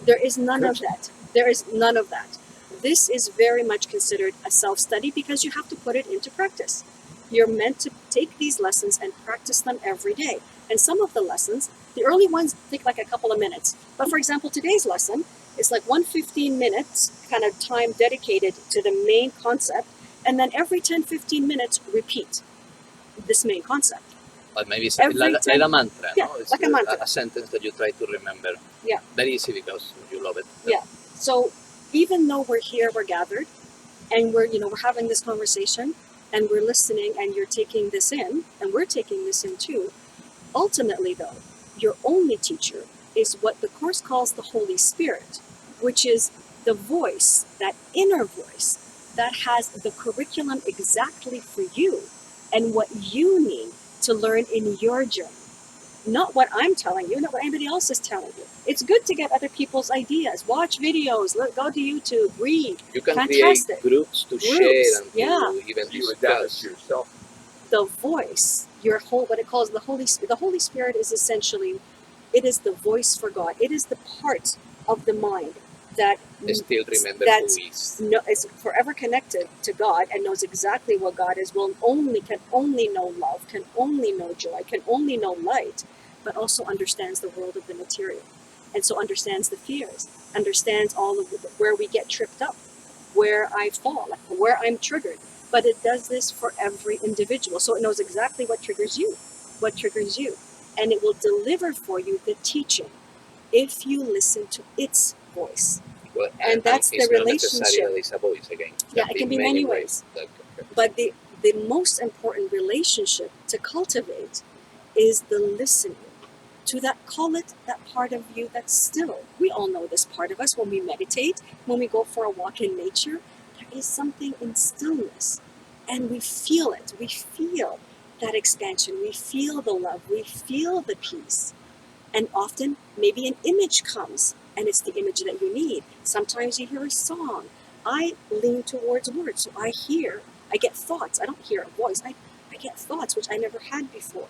There is none of that. There is none of that. This is very much considered a self-study because you have to put it into practice. You're meant to take these lessons and practice them every day. And some of the lessons, the early ones take like a couple of minutes. But for example, today's lesson is like 15 minutes kind of time dedicated to the main concept. And then every 10-15 minutes, repeat this main concept. But maybe it's like a mantra, yeah, no? It's like a mantra. A sentence that you try to remember. Yeah. Very easy because you love it. Yeah. So even though we're here, we're gathered, and we're having this conversation, and we're listening, and you're taking this in, and we're taking this in too. Ultimately, though, your only teacher is what the course calls the Holy Spirit, which is the voice, that inner voice, that has the curriculum exactly for you and what you need to learn in your journey. Not what I'm telling you, not what anybody else is telling you. It's good to get other people's ideas. Watch videos, go to YouTube, read. You can Fantastic. Create groups to share and to even discuss. yourself. The voice, what it calls the Holy Spirit. The Holy Spirit is essentially, it is the voice for God. It is the part of the mind that still remember is forever connected to God and knows exactly what God is. Can only know love, can only know joy, can only know light, but also understands the world of the material, and so understands the fears, understands all of where we get tripped up, where I fall, where I'm triggered. But it does this for every individual, so it knows exactly what triggers you, and it will deliver for you the teaching if you listen to its voice. Well, and that's the relationship. It's a voice again. It can be many ways. But the most important relationship to cultivate is the listening to that part of you that's still. We all know this part of us when we meditate, when we go for a walk in nature. There is something in stillness, and we feel it. We feel that expansion. We feel the love. We feel the peace. And often, maybe an image comes, and it's the image that you need. Sometimes you hear a song. I lean towards words, so I get thoughts. I don't hear a voice. I get thoughts, which I never had before.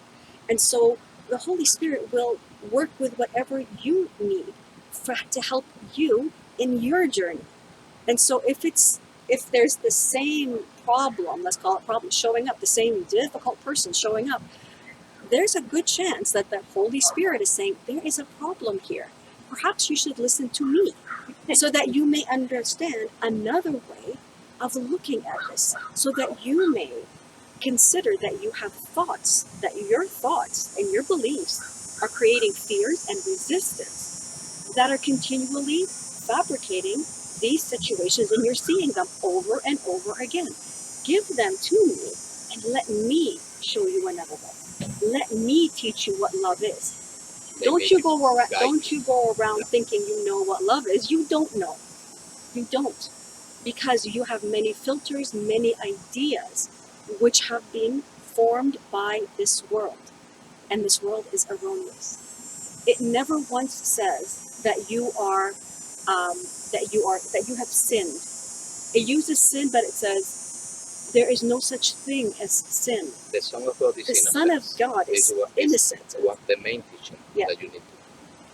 And so the Holy Spirit will work with whatever you need to help you in your journey. And so if there's the same problem, let's call it problem, showing up, the same difficult person showing up, there's a good chance that the Holy Spirit is saying, there is a problem here. Perhaps you should listen to me so that you may understand another way of looking at this, so that you may consider that you have thoughts, that your thoughts and your beliefs are creating fears and resistance that are continually fabricating these situations, and you're seeing them over and over again. Give them to me and let me show you another way. Let me teach you what love is. Don't you go around thinking you know what love is. You don't know. You don't. Because you have many filters, many ideas, which have been formed by this world. And this world is erroneous. It never once says that you have sinned. It uses sin, but it says there is no such thing as sin. The Son of God is The innocent. Son of God is innocent. What the main teaching Yeah. that you need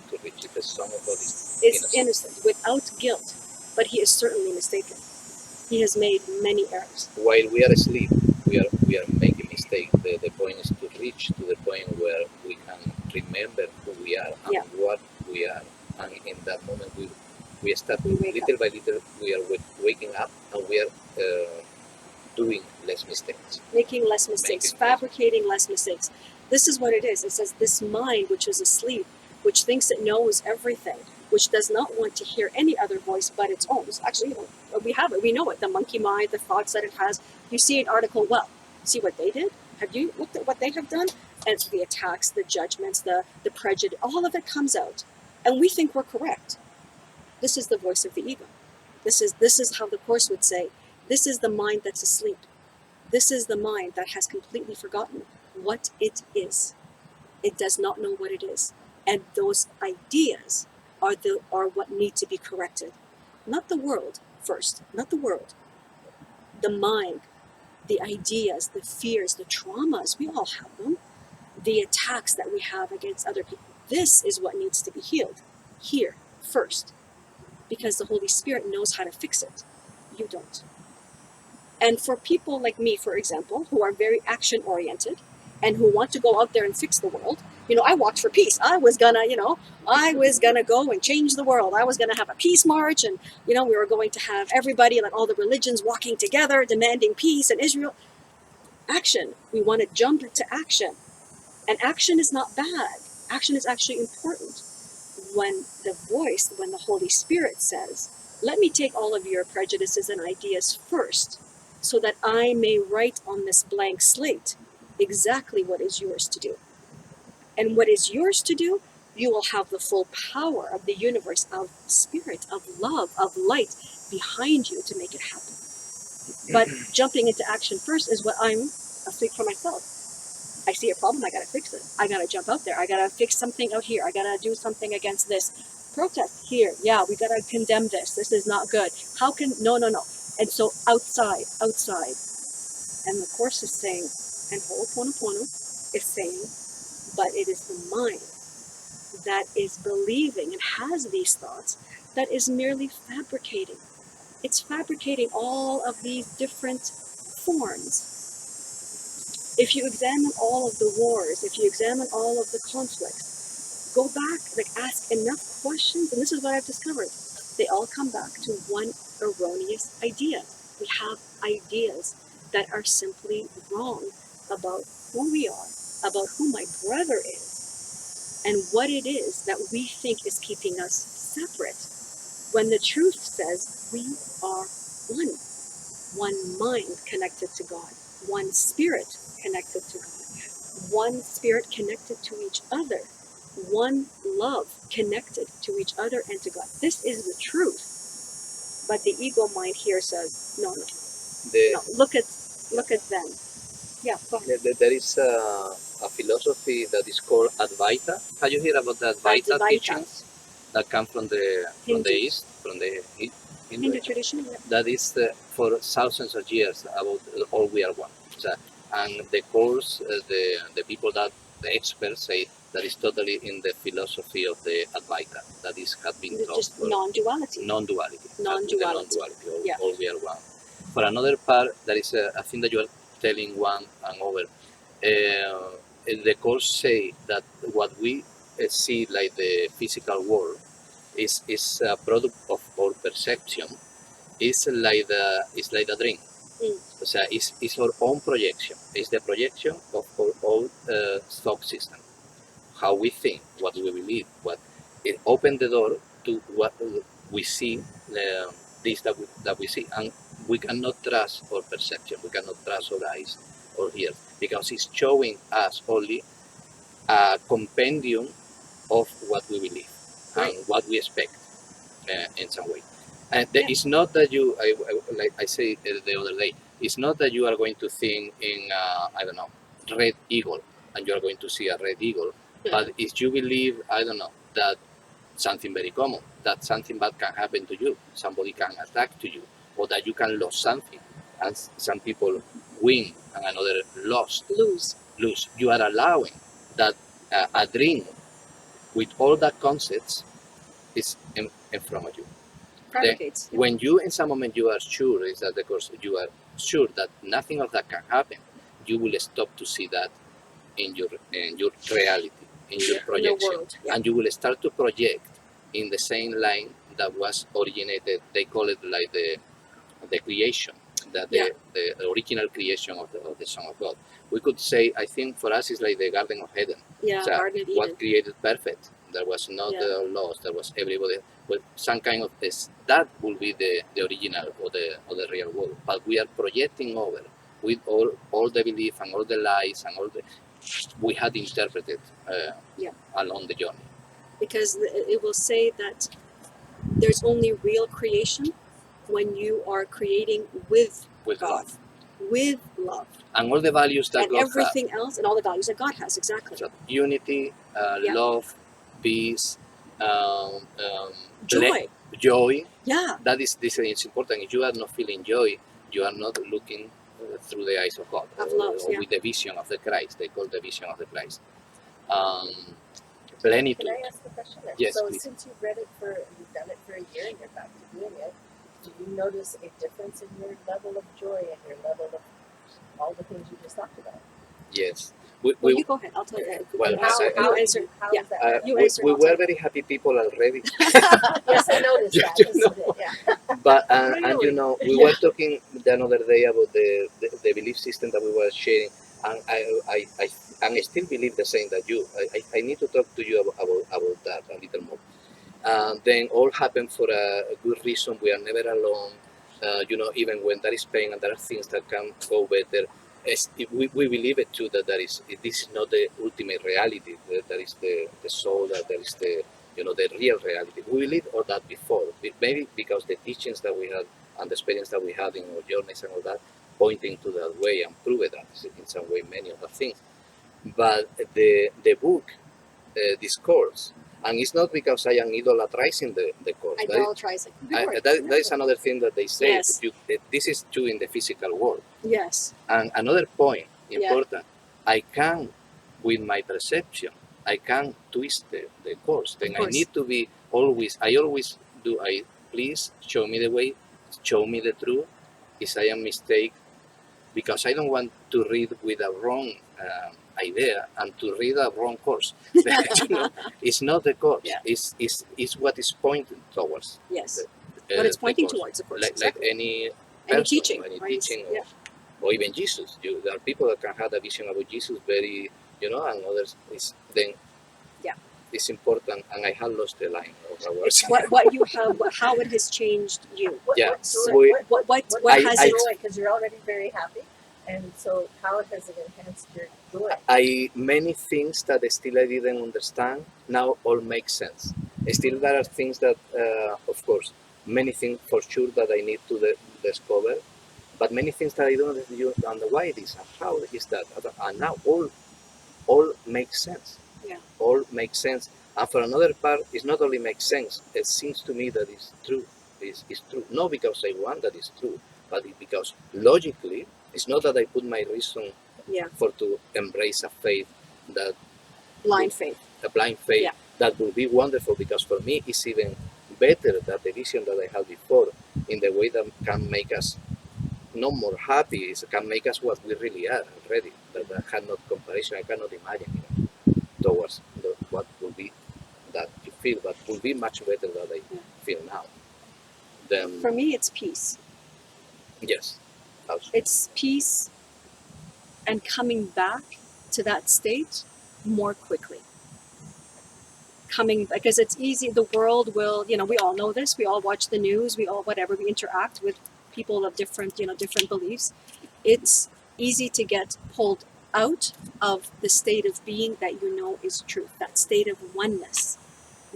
to reach. The Son of God is Is innocent, without guilt, but he is certainly mistaken. He has made many errors. While we are asleep, we are making mistakes. The point is to reach to the point where we can remember who we are and Yeah. what we are. And in that moment, we start We wake little by little. We are waking up, and we are doing less mistakes. Making less mistakes, fabricating less mistakes. This is what it is. It says this mind which is asleep, which thinks it knows everything, which does not want to hear any other voice but its own. So actually, we have it. We know it. The monkey mind, the thoughts that it has. You see an article, well, see what they did? Have you looked at what they have done? And it's the attacks, the judgments, the prejudice, all of it comes out. And we think we're correct. This is the voice of the ego. This is how the Course would say, this is the mind that's asleep. This is the mind that has completely forgotten what it is. It does not know what it is. And those ideas are what need to be corrected. Not the world first, not the world. The mind, the ideas, the fears, the traumas, we all have them. The attacks that we have against other people. This is what needs to be healed here first. Because the Holy Spirit knows how to fix it. You don't. And for people like me, for example, who are very action-oriented and who want to go out there and fix the world, I walked for peace. I was gonna go and change the world. I was gonna have a peace march, and we were going to have everybody, like all the religions, walking together, demanding peace in Israel. Action. We want to jump into action. And action is not bad. Action is actually important. When the Holy Spirit says, let me take all of your prejudices and ideas first, so that I may write on this blank slate exactly what is yours to do. And what is yours to do, you will have the full power of the universe, of spirit, of love, of light behind you to make it happen. But jumping into action first is what I'm asleep for myself. I see a problem, I gotta fix it. I gotta jump out there. I gotta fix something out here. I gotta do something against this. Protest here. Yeah, we gotta condemn this. This is not good. No. And so outside. And the Course is saying, and Ho'oponopono is saying, but it is the mind that is believing and has these thoughts that is merely fabricating. It's fabricating all of these different forms. If you examine all of the wars, if you examine all of the conflicts, go back, ask enough questions, and this is what I've discovered. They all come back to one erroneous idea. We have ideas that are simply wrong about who we are, about who my brother is, and what it is that we think is keeping us separate, when the truth says we are one. One mind connected to God, one spirit connected to God, one spirit connected to each other, one love connected to each other and to God. This is the truth. But the ego mind here says, no. Look at them. Yeah, go ahead. There is a philosophy that is called Advaita. Have you heard about the Advaita teachings that come from the East, from the Hindu tradition? Yeah. That is for thousands of years about all we are one. And the Course, the people the experts say that is totally in the philosophy of the Advaita. That is has been taught just for non-duality. Non-duality. Yeah. All we are one. For another part, there is a thing that you are telling one and over. The Course say that what we see like the physical world is a product of our perception. It's like a dream. O sea, it's our own projection. It's the projection of our own thought system. How we think, what we believe, what it opens the door to what we see, this that we see, and we cannot trust our perception. We cannot trust our eyes or ears because it's showing us only a compendium of what we believe and what we expect in some way. And it's not that you, like I said the other day, it's not that you are going to think in, I don't know, red eagle, and you are going to see a red eagle. But if you believe, I don't know, that something very common, that something bad can happen to you, somebody can attack to you, or that you can lose something, and some people win and another lose. You are allowing that a dream with all that concepts is in front of you. Propagates. When you, in some moment, you are sure is that because you are sure that nothing of that can happen, you will stop to see that in your reality, in your projection, and you will start to project in the same line that was originated. They call it like the creation, that the original creation of the Son of God. We could say, I think for us it's like the Garden of Eden. Yeah, So Garden of Eden. what created perfect? There was not loss. There was everybody. Well, some kind of this. That will be the original or the real world. But we are projecting over with all the belief and all the lies and all the we had interpreted along the journey. Because it will say that there's only real creation when you are creating with God, love. with love. And all the values that and God everything has. else, and all the values that God has, exactly. So unity, love, peace, joy. Yeah. This is important. If you are not feeling joy, you are not looking through the eyes of God, or with the vision of the Christ. They call the vision of the Christ. Plenitude. Can I ask a question there? Yes, so please. Since you've done it for a year and you're back to doing it, do you notice a difference in your level of joy and your level of all the things you just talked about? Yes. You go ahead. I'll tell you. Well, you answer. We were very happy people already. Yes, I noticed that. Yeah. But and you know, we were talking the other day about the belief system that we were sharing, and I still believe the same that you. I need to talk to you about that a little more. Then all happened for a good reason. We are never alone. You know, even when there is pain and there are things that can go better. We believe it too that this is not the ultimate reality. That is the soul. That there is the real reality. We believed all that before. Maybe because the teachings that we had and the experience that we had in our journeys and all that pointing to that way and prove that in some way many of the things. But the book discourse. And it's not because I am idolatrizing the course. That is another thing that they say. Yes. This is true in the physical world. Yes. And another point, important, I can, with my perception, I can twist the course. Then I need to be I always do, please show me the way, show me the truth. If I am mistaken, because I don't want to read with a wrong idea and to read a wrong course. It's not the course. It's what is pointing towards. Yes. What it's pointing towards, of course. Like any teaching, or even Jesus. There are people that can have a vision about Jesus very, and others then. Yeah. It's important, and I have lost the line of our words. What you have, how it has changed you. What has it? Because you're already very happy. And so how has it enhanced your joy? Many things that still I didn't understand now all make sense. Still there are things that, of course, many things for sure that I need to discover, but many things that I don't understand why this and how is that. And now all makes sense. Yeah. All makes sense. And for another part, it not only makes sense, it seems to me that it's true. It's true. Not because I want that it's true, but because logically, it's not that I put my reason for to embrace a faith that blind faith. A blind faith that will be wonderful, because for me it's even better than the vision that I had before, in the way that can make us not more happy, it can make us what we really are already. That I cannot comparison, I cannot imagine towards what will be that you feel, but will be much better than I feel now. Then for me, it's peace. Yes. house. It's peace and coming back to that state more quickly. Because it's easy, the world will, we all know this, we all watch the news, we interact with people of different beliefs. It's easy to get pulled out of the state of being that is truth, that state of oneness,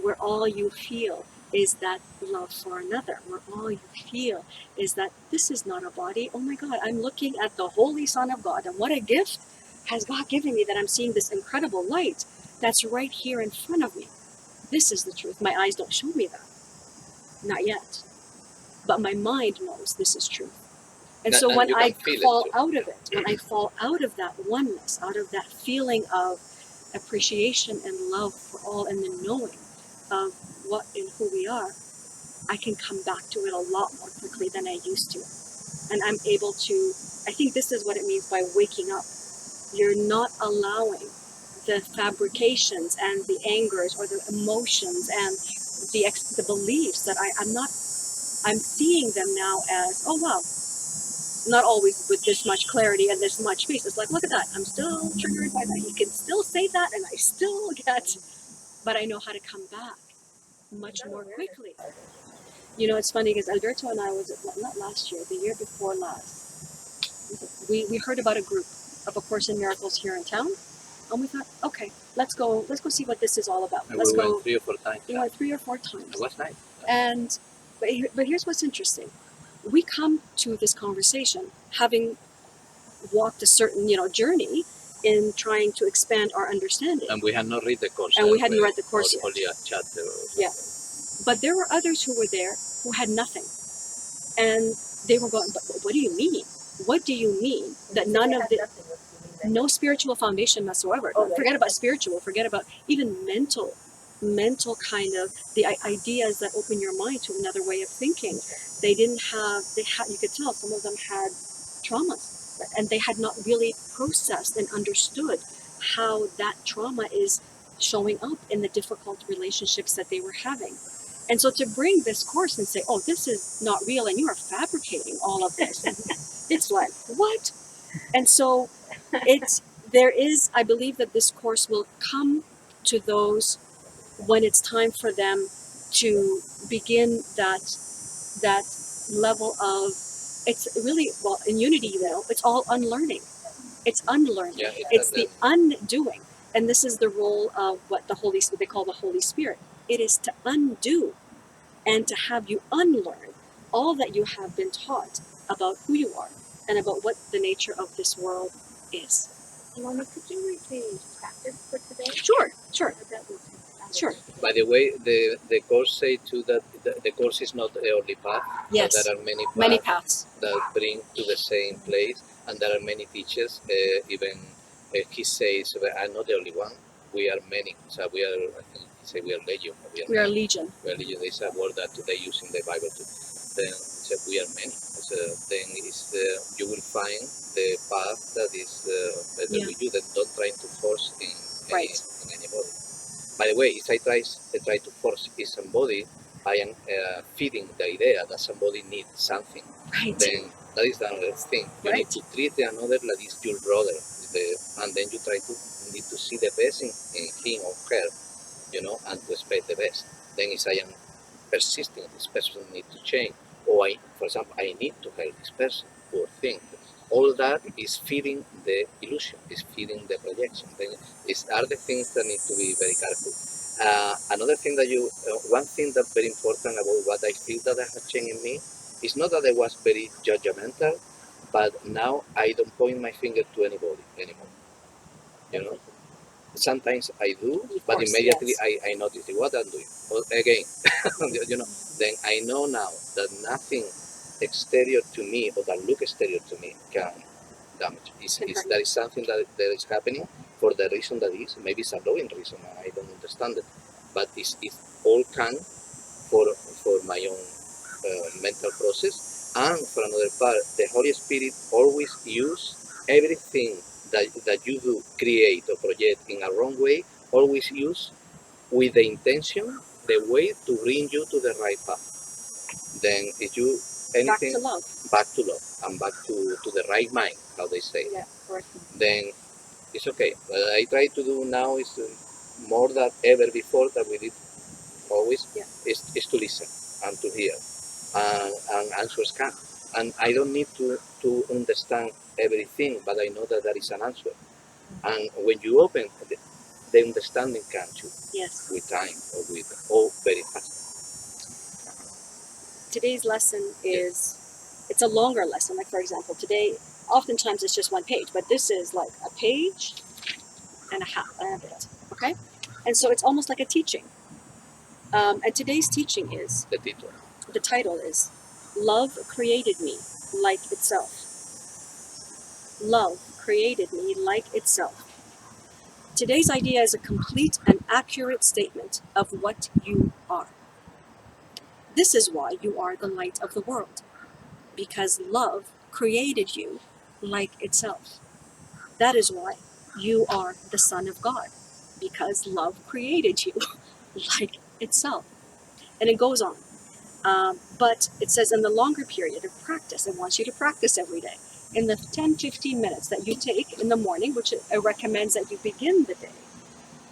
where all you feel is that love for another, where all you feel is that this is not a body. Oh my God, I'm looking at the Holy Son of God, and what a gift has God given me that I'm seeing this incredible light that's right here in front of me. This is the truth. My eyes don't show me that. Not yet. But my mind knows this is truth. And so when I fall out of it, when I fall out of that oneness, out of that feeling of appreciation and love for all and the knowing of what and who we are, I can come back to it a lot more quickly than I used to. And I'm able to, I think this is what it means by waking up. You're not allowing the fabrications and the angers or the emotions and the beliefs that I'm seeing them now as, oh wow, not always with this much clarity and this much peace. It's like, look at that, I'm still triggered by that. You can still say that and I still get, but I know how to come back much more quickly. It's funny because Alberto and I not last year, the year before last, we heard about a group of A Course in Miracles here in town. And we thought, okay, let's go see what this is all about. And let's we go. Went 3 or 4 times. We went 3 or 4 times. It was nice. And but here's what's interesting. We come to this conversation having walked a certain journey in trying to expand our understanding. And we had not read the course. And we hadn't read the course yet. Only a chapter. Yeah. But there were others who were there who had nothing. And they were going, but what do you mean? What do you mean that none of the... No spiritual foundation whatsoever. Forget about spiritual. Forget about even mental kind of the ideas that open your mind to another way of thinking. They didn't have. You could tell some of them had traumas, and they had not really processed and understood how that trauma is showing up in the difficult relationships that they were having. And so to bring this course and say, oh, this is not real, and you are fabricating all of this, it's like, what? And so I believe that this course will come to those when it's time for them to begin that level of, it's really, well, in unity, it's all unlearning. It's unlearning. Yeah, it's the undoing. And this is the role of what they call the Holy Spirit. It is to undo and to have you unlearn all that you have been taught about who you are and about what the nature of this world is. Mony, could you read the chapter for today? Sure. Sure. By the way, the course say too that the course is not the only path. Yes. There are many paths that bring to the same place, and there are many teachers. Even he says, "I'm not the only one. We are many." So we are. I think he said we are legion. We are legion. We are legion. It's a word that they use in the Bible too. Then so we are many. So then you will find the path that is better with you. That don't try to force in anybody. By the way, if I try to force in somebody, I am feeding the idea that somebody needs something. Right. Then that is the other thing. You need to treat the another like it's your brother, and then you need to see the best in him or her, and to expect the best. Then if I am persisting, this person needs to change, or for example, I need to help this person, poor thing. All that is feeding the illusion, is feeding the projection. Then are the things that need to be very careful. Another thing one thing that's very important about what I feel that I have changed in me is not that I was very judgmental, but now I don't point my finger to anybody anymore. Sometimes I do, but immediately I notice what I'm doing. Again, then I know now that nothing exterior to me or that look exterior to me can damage. That is something that is happening for the reason that is. Maybe it's a loving reason, I don't understand it. But it's all can for my own mental process. And for another part, the Holy Spirit always use everything that you do, create or project in a wrong way, always use with the intention, the way to bring you to the right path. Then if you anything Back to love. back to love and back to the right mind, how they say. Yeah, correct. Then it's okay. What I try to do now is more than ever before that we did always Yeah. is to listen and to hear, and answers come. And I don't need to understand everything, but I know that there is an answer. And when you open, the understanding comes to you Yes. with time or very fast. Today's lesson is, it's a longer lesson. Like, for example, today, oftentimes it's just one page, but this is like a page and a half, and a bit, okay? And so it's almost like a teaching. And today's teaching is, The title. the title is, Love Created Me Like Itself. Love created me like itself. Today's idea is a complete and accurate statement of what you are. This is why you are the light of the world, because love created you like itself. That is why you are the Son of God, because love created you like itself. And it goes on. But it says in the longer period of practice, it wants you to practice every day. In the 10-15 minutes that you take in the morning, which it recommends that you begin the day,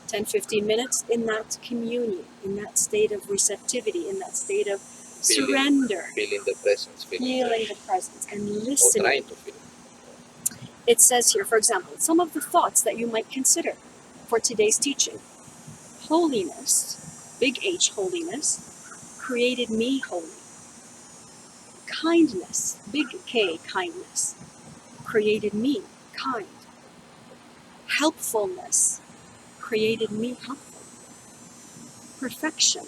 10-15 minutes in that communion, in that state of receptivity, in that state of surrender, Feeling the presence, feeling the presence, and or listening. trying to feel. It says here, for example, some of the thoughts that you might consider for today's teaching. Holiness, big H, holiness, created me holy. Kindness, big K, kindness, created me kind. Helpfulness, created me helpful. Perfection,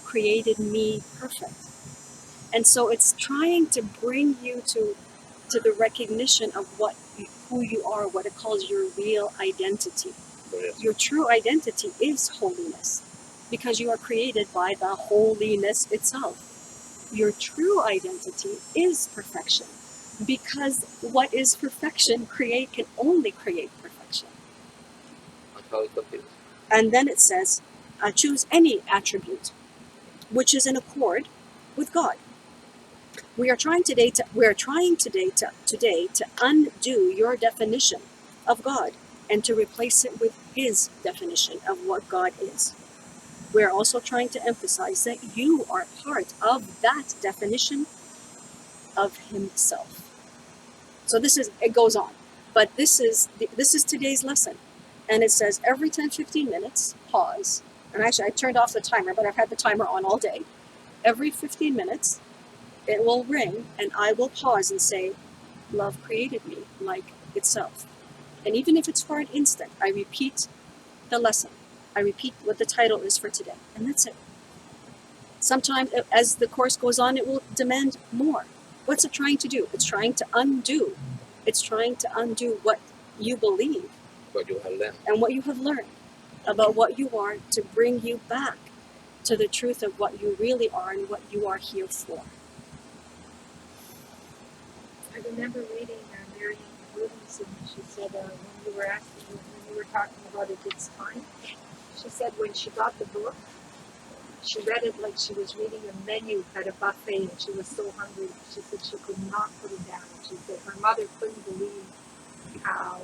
created me perfect. And so it's trying to bring you to the recognition of who you are, what it calls your real identity. Yes. Your true identity is holiness, because you are created by the holiness itself. Your true identity is perfection, because what is perfection can only create perfection. And how it continues. And then it says, choose any attribute which is in accord with God. We are trying today to undo your definition of God and to replace it with His definition of what God is. We are also trying to emphasize that you are part of that definition of Himself. So it goes on, but this is today's lesson, and it says every 10-15 minutes, pause. And actually, I turned off the timer, but I've had the timer on all day. Every 15 minutes, it will ring, and I will pause and say, love created me like itself. And even if it's for an instant, I repeat the lesson. I repeat what the title is for today, and that's it. Sometimes, as the course goes on, it will demand more. What's it trying to do? It's trying to undo. It's trying to undo what you believe What you have learned. and what you have learned about what you are, to bring you back to the truth of what you really are and what you are here for. I remember reading Mary Williams, and she said when you were talking about it's time, she said when she got the book, she read it like she was reading a menu at a buffet, and she was so hungry. She said she could not put it down. She said her mother couldn't believe how.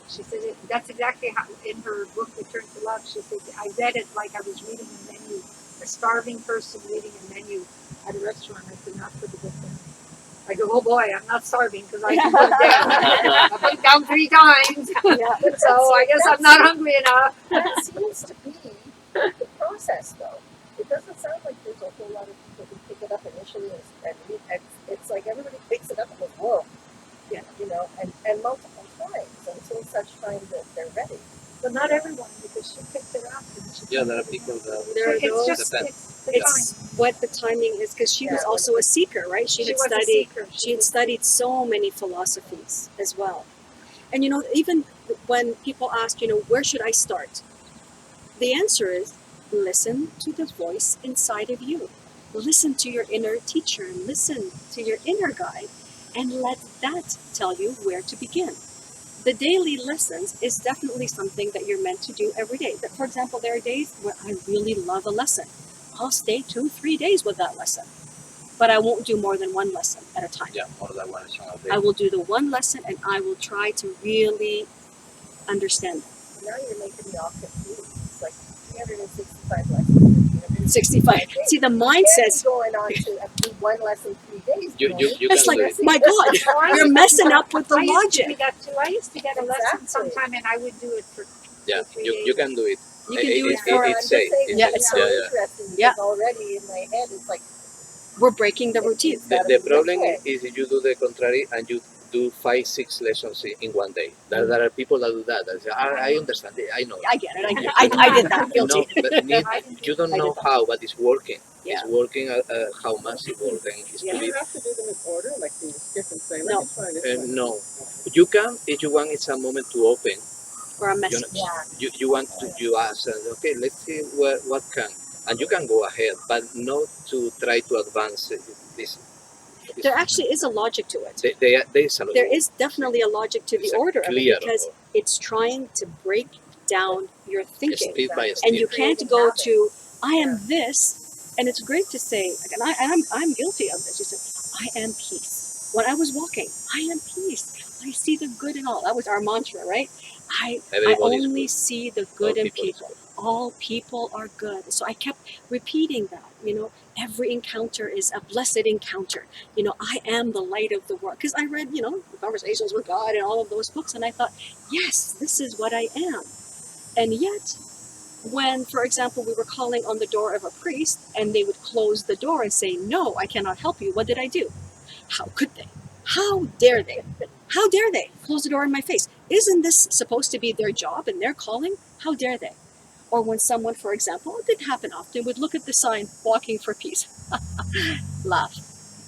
She said that's exactly how in her book Return to Love. She said I read it like I was reading a menu, a starving person reading a menu at a restaurant. I could not put the book down. I go, oh boy, I'm not starving because I can put it down. I've been down 3 times, so I guess I'm not hungry enough. That seems to be the process, though. It doesn't sound like there's a whole lot of people who pick it up initially and read it. It's like everybody picks it up and goes, whoa, Yeah. and multiple times until such time that they're ready. But not everyone, because she picked it up. And she Yeah, there are people that There are it's those. just that- it's the It's time. what the timing is, because she was Yeah. also a seeker, right? She had was a studied. seeker. She had studied so many philosophies as well. And even when people ask, where should I start? The answer is listen to the voice inside of you. Listen to your inner teacher, and listen to your inner guide, and let that tell you where to begin. The daily lessons is definitely something that you're meant to do every day. For example, there are days where I really love a lesson. I'll stay 2-3 days with that lesson. but I won't do more than one lesson at a time. Yeah, more than one lesson a day. I will do the one lesson, and I will try to really understand it. Now you're making me all confused. It's like 365 lessons. 65. See, the mind says, going on to do one lesson 3 days. You it's can like, do it. my God, you're messing up with the I used to do logic. that too. I used to get a lesson Exactly. sometime and I would do it for Yeah, 3 you days. can do it. You can do it It's for, I'm it's just safe. saying, Yeah, it's it's so yeah, yeah. interesting because Yeah. already in my head it's like we're breaking the routine. The problem is if you do the contrary and you do 5-6 lessons in one day. There are people that do that. That say, I understand it. I know. I get it. I get it. I did that. Guilty. No, but you don't I did know that. how, but it's working. Yeah. It's working. How much it's working. It's Yeah. to Do be you have to do them in order, like you skip and say, No. let me try this one? no. You can if you want. It's a moment to open. Or a You message. know, you want to you ask. Okay, let's see what can, and you can go ahead, but not to try to advance this. There actually is a logic to it. There's a lot. There is definitely a logic to the It's a order of clear it because it's trying to break down your thinking. step by step. And you can't go to, I am this, and it's great to say, and I'm guilty of this. You say, I am peace. When I was walking, I am peace. I see the good in all. That was our mantra, right? I Everybody's only good. see the good All in people is people. All people are good. So I kept repeating that, every encounter is a blessed encounter. I am the light of the world. Because I read, Conversations with God and all of those books, and I thought, yes, this is what I am. And yet, when, for example, we were calling on the door of a priest and they would close the door and say, no, I cannot help you, what did I do? How could they? How dare they? How dare they close the door in my face? Isn't this supposed to be their job and their calling? How dare they? Or when someone, for example, it didn't happen often, would look at the sign, walking for peace, laugh,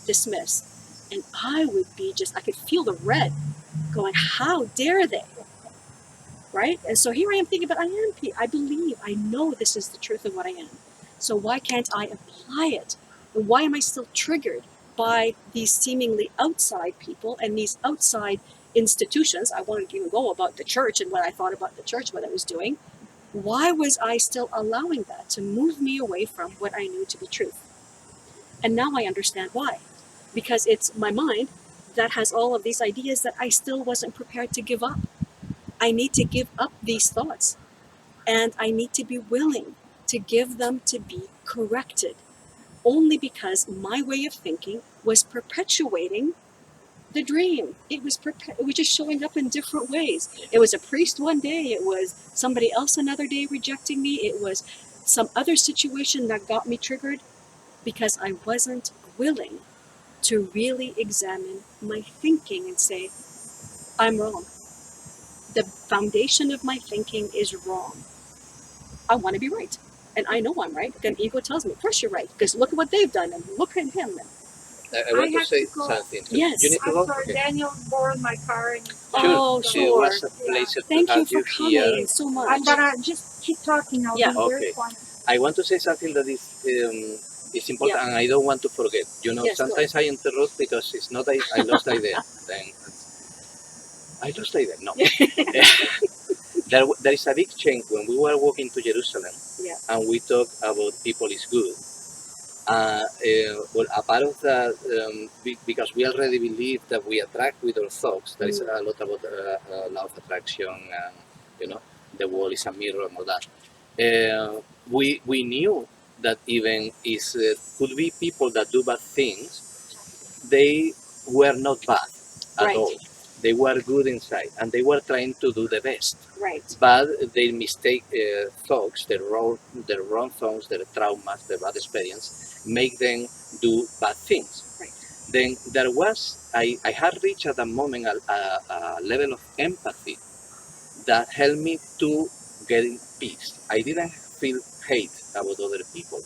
dismiss. And I would be I could feel the red going, how dare they? Right? And so here I am thinking, but I am peace. I believe, I know this is the truth of what I am. So why can't I apply it? And why am I still triggered by these seemingly outside people and these outside institutions? I won't even go about the church and what I thought about the church, what I was doing. Why was I still allowing that to move me away from what I knew to be truth? And now I understand why. Because it's my mind that has all of these ideas that I still wasn't prepared to give up. I need to give up these thoughts. And I need to be willing to give them to be corrected. Only because my way of thinking was perpetuating the dream. It was just showing up in different ways. It was a priest one day. It was somebody else another day rejecting me. It was some other situation that got me triggered because I wasn't willing to really examine my thinking and say, I'm wrong. The foundation of my thinking is wrong. I want to be right. And I know I'm right. Then ego tells me, of course you're right. Because look at what they've done and look at him. I want I to have say to go. something. Yes. You need to I'm go? sorry, Okay. Daniel borrowed my car and Oh, It sure. was a pleasure Thank to you have for you coming here. so much. I'm gonna just keep talking. I'll Yeah. be very Okay. quiet. I want to say something that is important, and I don't want to forget. Yes, go Sometimes I interrupt because it's not I lost the idea. Then I lost the idea. No. There is a big change when we were walking to Jerusalem, Yeah. and we talk about people is good. Well, a part of that, because we already believe that we attract with our thoughts. There is a lot about law of attraction, and the world is a mirror and all that. We knew that even is could be people that do bad things, they were not bad at Right. all. They were good inside, and they were trying to do the best. Right. But they mistake thoughts, the wrong thoughts, their traumas, the bad experience, make them do bad things. Right. Then there was, I had reached at that moment a level of empathy that helped me to get in peace. I didn't feel hate about other people.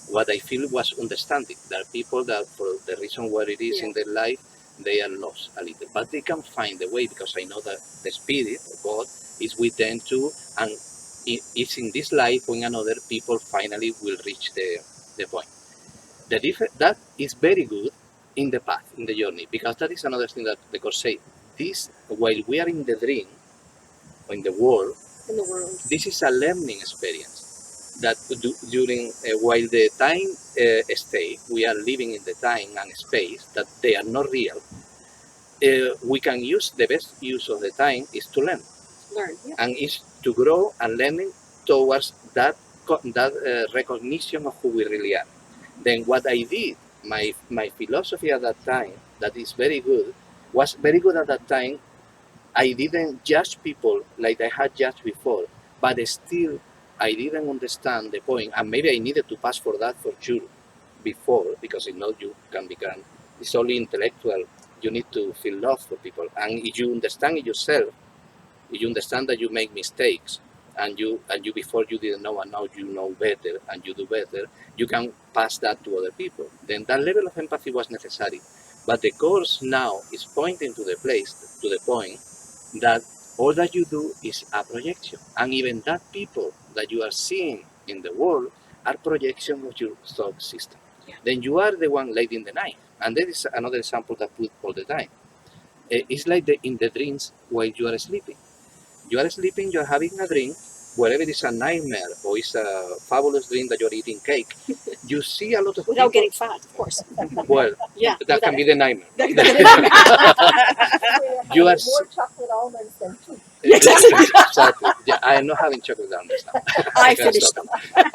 What I feel was understanding. There are people that for the reason what it is in their life, they are lost a little. But they can find a way because I know that the Spirit, God, is with them too, and it's in this life when another people finally will reach the point. That is very good in the path, in the journey, because that is another thing that the Course say. This, while we are in the dream, or in the world, In the world. this is a learning experience. that during while the time stay, we are living in the time and space that they are not real. We can use the best use of the time is to learn, Learn. Yeah. and is to grow and learning towards that recognition of who we really are. Then what I did, my philosophy at that time, that is very good, was very good at that time. I didn't judge people like I had judged before, but still I didn't understand the point, and maybe I needed to pass for that for sure before, because if not, you can become, it's only intellectual. You need to feel love for people, and if you understand it yourself, if you understand that you make mistakes, and you before you didn't know, and now you know better and you do better, you can pass that to other people. Then that level of empathy was necessary, but the course now is pointing to the point that all that you do is a projection, and even that people that you are seeing in the world are projections of your thought system. Yeah. Then you are the one late in the night, and there is another example that put all the time. It's like in the dreams while you are sleeping. You are sleeping, you are having a dream, wherever it's a nightmare or it's a fabulous dream that you're eating cake, you see a lot of Without people. getting fat, of course. Well, Yeah. that can be the nightmare. You You are are more chocolate almonds than tea. Exactly. Yeah, I am not having chocolate almonds now. I can finished stop. them.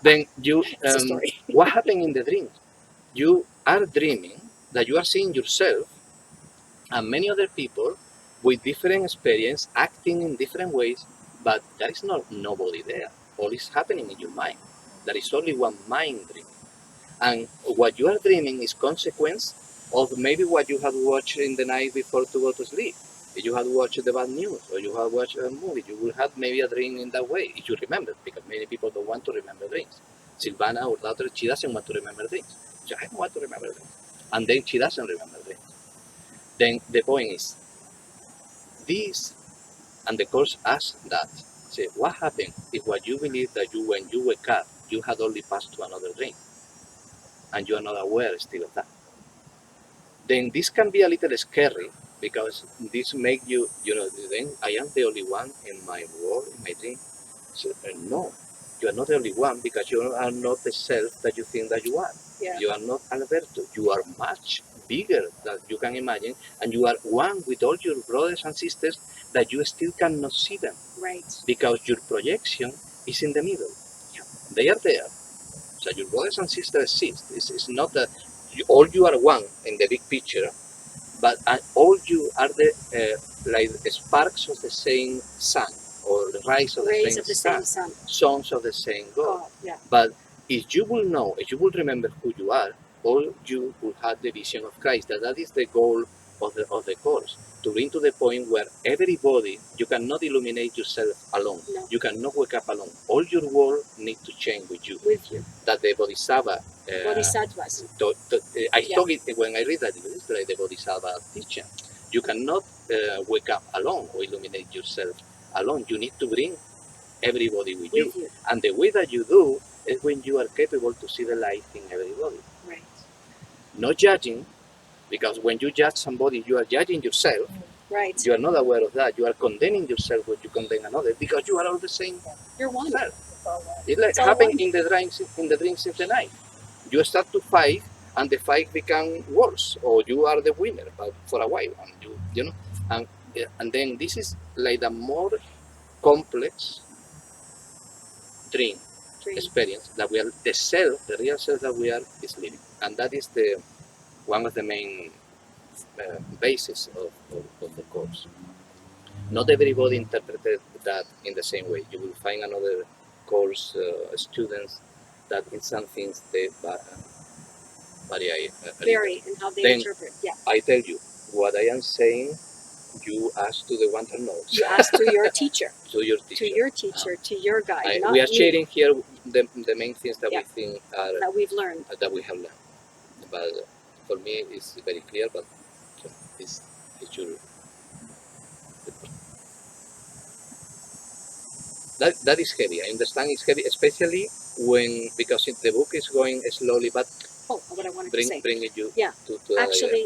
Then you, It's a story. what happened in the dream? You are dreaming that you are seeing yourself and many other people with different experience acting in different ways, but there is not nobody there. All is happening in your mind. There is only one mind dreaming. And what you are dreaming is consequence of maybe what you had watched in the night before to go to sleep. If you had watched the bad news or you had watched a movie, you will have maybe a dream in that way, if you remember, because many people don't want to remember dreams. Silvana, our daughter, she doesn't want to remember dreams. She I don't want to remember dreams. And then she doesn't remember dreams. Then the point is, this, and the course asks that, say, what happened if what you believe that you, when you wake up, you had only passed to another dream, and you are not aware still of that? Then this can be a little scary, because this make you, then I am the only one in my world, in my dream. So, no, you are not the only one, because you are not the self that you think that you are. Yeah. You are not Alberto. You are much bigger than you can imagine, and you are one with all your brothers and sisters that you still cannot see them, Right. because your projection is in the middle. Yeah. They are there. So your brothers and sisters exist. It's not that all you are one in the big picture, but all you are like sparks of the same sun, or the rays of the Rays same of the sun, same sun. sons of the same God. God. Yeah. But if you will know, if you will remember who you are, all you will have the vision of Christ. That is the goal of the course, to bring to the point where everybody, you cannot illuminate yourself alone. No. You cannot wake up alone. All your world needs to change with you. With you. That the Bodhisattva. Bodhisattvas. I Yeah. talk it when I read that, it's like the Bodhisattva teaching. You cannot wake up alone or illuminate yourself alone. You need to bring everybody with you. With you. And the way that you do is when you are capable to see the light in everybody. Right. Not judging, because when you judge somebody, you are judging yourself. Right. You are not aware of that. You are condemning yourself when you condemn another, because you are all the same You're one. self. It's all that. It's like It's all happened one. in the dreams in the night. You start to fight, and the fight become worse, or you are the winner, but for a while, and you know, and then this is like a more complex dream Dream. experience that we are, the self, the real self that we are, is living, and that is the one of the main basis of the course. Not everybody interpreted that in the same way. You will find another course students that in some things they vary a little. Vary in how they Then- interpret. Yeah. I tell you, what I am saying, you ask to the one that knows. You ask to your teacher. To your To teacher. your teacher. To your guide. Not We are me, sharing here the main things that Yeah. we think are that we've learned. that we have learned. But for me, it's very clear. But it's your. That is heavy. I understand it's heavy, especially when, because the book is going slowly, but Oh, what I wanted to say. bringing you Yeah. to that idea. Actually,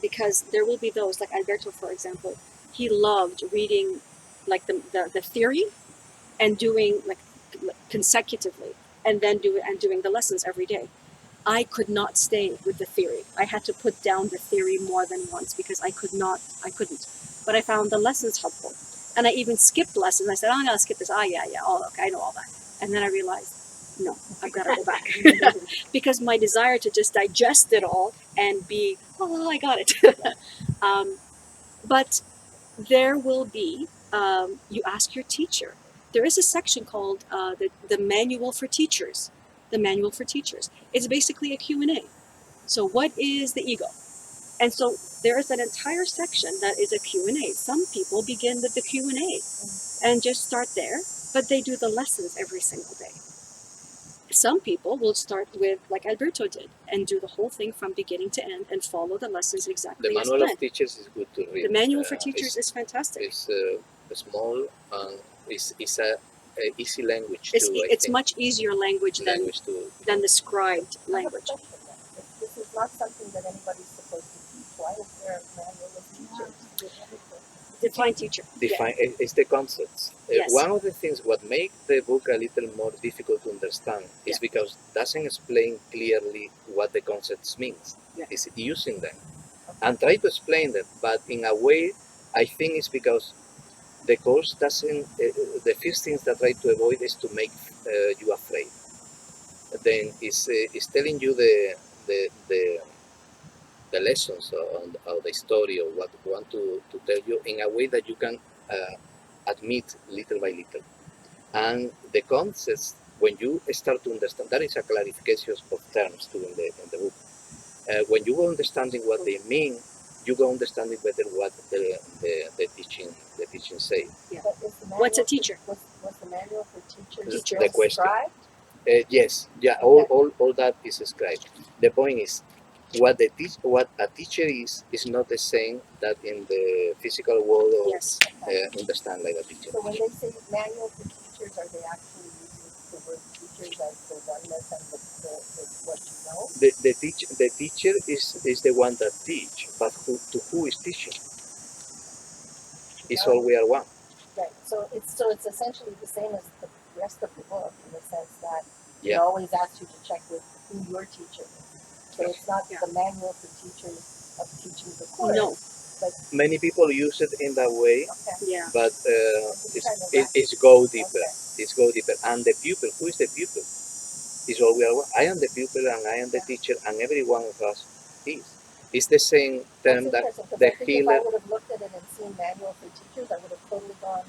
because there will be those, like Alberto, for example, he loved reading like the theory and doing like consecutively, and then doing the lessons every day. I could not stay with the theory. I had to put down the theory more than once because I couldn't. But I found the lessons helpful. And I even skipped lessons. I said, I'm going to skip this. Yeah. Oh, okay, I know all that. And then I realized, no, I've got to go back. Because my desire to just digest it all and be, oh, I got it. But there will be, you ask your teacher. There is a section called the Manual for Teachers. The Manual for Teachers. It's basically a Q&A. So what is the ego? And so there is an entire section that is a Q&A. Some people begin with the Q&A and just start there, but they do the lessons every single day. Some people will start with, like Alberto did, and do the whole thing from beginning to end and follow the lessons exactly The as manual planned. of teachers is good to read. The Manual for Teachers is fantastic. It's small and it's a easy language It's, to. I it's think, much easier language than the scribed I have a language. question then. If this is not something that anybody's supposed to teach, why is there a manual of teachers with everything? Define teacher. Define it's the concepts. Yes. One of the things what make the book a little more difficult to understand is because it doesn't explain clearly what the concepts means. Yeah. It's using them and try to explain them, but in a way, I think it's because the course doesn't. The first things that try to avoid is to make you afraid. Then it's telling you the lessons or the story or what we want to tell you in a way that you can admit little by little. And the concepts, when you start to understand, that is a clarification of terms too in the book. When you go understanding what they mean, you go understanding better what the teaching say. Yeah. But is the What's a manual teacher? Was the manual for teachers Teacher. The question. described? Yes, yeah, Okay. all that is described. The point is, what a teacher is not the same that in the physical world or Yes. understand like a teacher. So when they say manual for teachers, are they actually using the word teachers as the oneness and the what you know? The teacher is the one that teach, but who is teaching? It's all we are one. Right. So it's essentially the same as the rest of the book in the sense that it Yeah. always asks you to check with who your teacher is. So it's not Yeah. the manual for teachers of teaching the course. No. Many people use it in that way, Okay. Yeah. but Kind of it's go deeper. Okay. It's go deeper. And the pupil, who is the pupil? Is all we are one. I am the pupil and I am the teacher, and every one of us is. It's the same term That's that interesting, 'cause the I think healer. if I would have looked at it and seen manual for teachers, I would have totally gone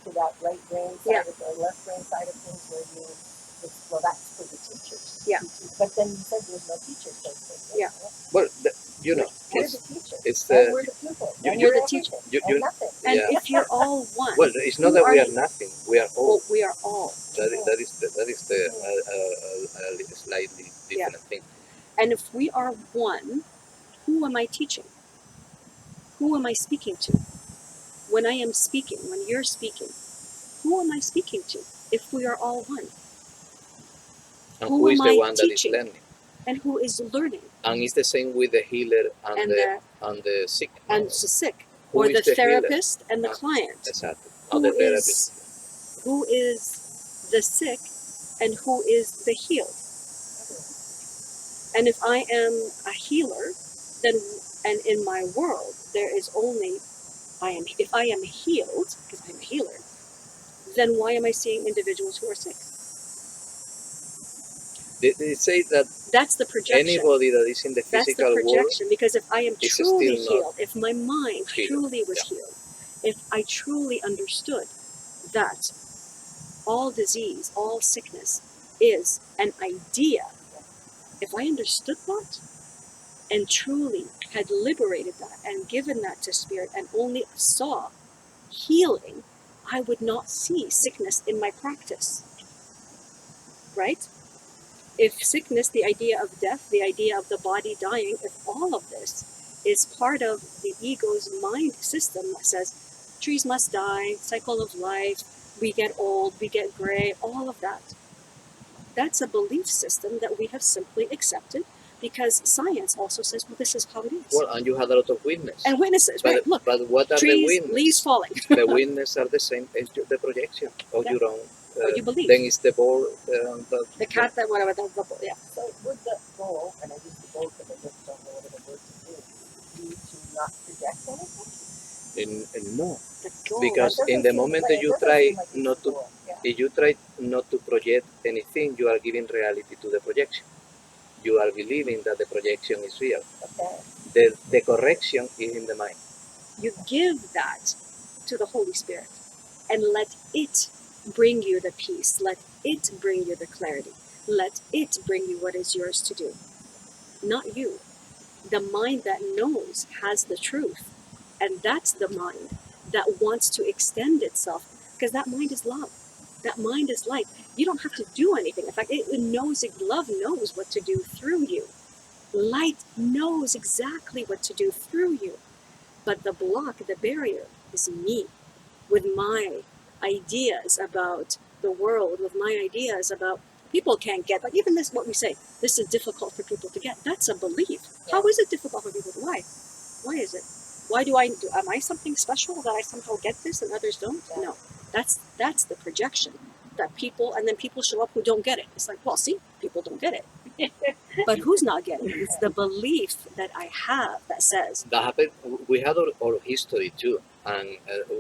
to that right brain side Yeah. of the left brain side of things where well, that's for the teachers. Yeah. But then you said there's no teachers. Yeah. Well, you know, We're it's the teachers. it's And the we're the pupils. you- And you- we're the teacher. everything. you- And nothing. And Yeah. if you're all one, well, it's not who that we are are you? nothing. We are all. we are all. That is the slightly different thing. And if we are one, who am I teaching? Who am I speaking to? When I am speaking, when you're speaking, who am I speaking to? If we are all one. And Who who is am the I one that is teaching? learning? And who is learning? And it's the same with the healer and the sick. And the sick. Who Or is the healer? therapist and the client. Exactly. Who And the therapist. who is the sick and who is the healed? And if I am a healer, then and in my world there is only if I am healed, because I'm a healer, then why am I seeing individuals who are sick? They say that That's the projection. anybody that is in the That's the physical world projection. Because if I am is truly still not healed, if my mind healed. truly was Yeah. healed, if I truly understood that all disease, all sickness is an idea, if I understood that and truly had liberated that and given that to spirit and only saw healing, I would not see sickness in my practice. Right? If sickness, the idea of death, the idea of the body dying, if all of this is part of the ego's mind system that says trees must die, cycle of life, we get old, we get gray, all of that. That's a belief system that we have simply accepted because science also says, well, this is how it is. well, and you had a lot of witnesses. And witnesses, But, right? Look, but what are the trees, witnesses? leaves falling. The witnesses are the same as the projection of Yeah. your own what you believe. then it's the ball. The cat that whatever yeah. So with the goal, and I use the goal because I just don't know what other word to use, you to not project anything? No, The goal. because That in doesn't the seem- moment but that it you doesn't try seem like it's not the to, goal. Yeah. if you try not to project anything, you are giving reality to the projection. You are believing that the projection is real. Okay. The correction is in the mind. You give that to the Holy Spirit and let it bring you the peace. Let it bring you the clarity. Let it bring you what is yours to do. Not you. The mind that knows has the truth. And that's the mind that wants to extend itself because that mind is love. That mind is light. You don't have to do anything. In fact, love knows what to do through you. Light knows exactly what to do through you. But the block, the barrier, is me with my ideas about the world, with my ideas about people can't get, like even this, what we say, this is difficult for people to get. That's a belief. How is it difficult for people? Why? Why is it? Why am I something special that I somehow get this and others don't? No, that's the projection that people, and then people show up who don't get it. It's like, well, see, people don't get it. But who's not getting it? It's the belief that I have that says, That happened. We had our history too, and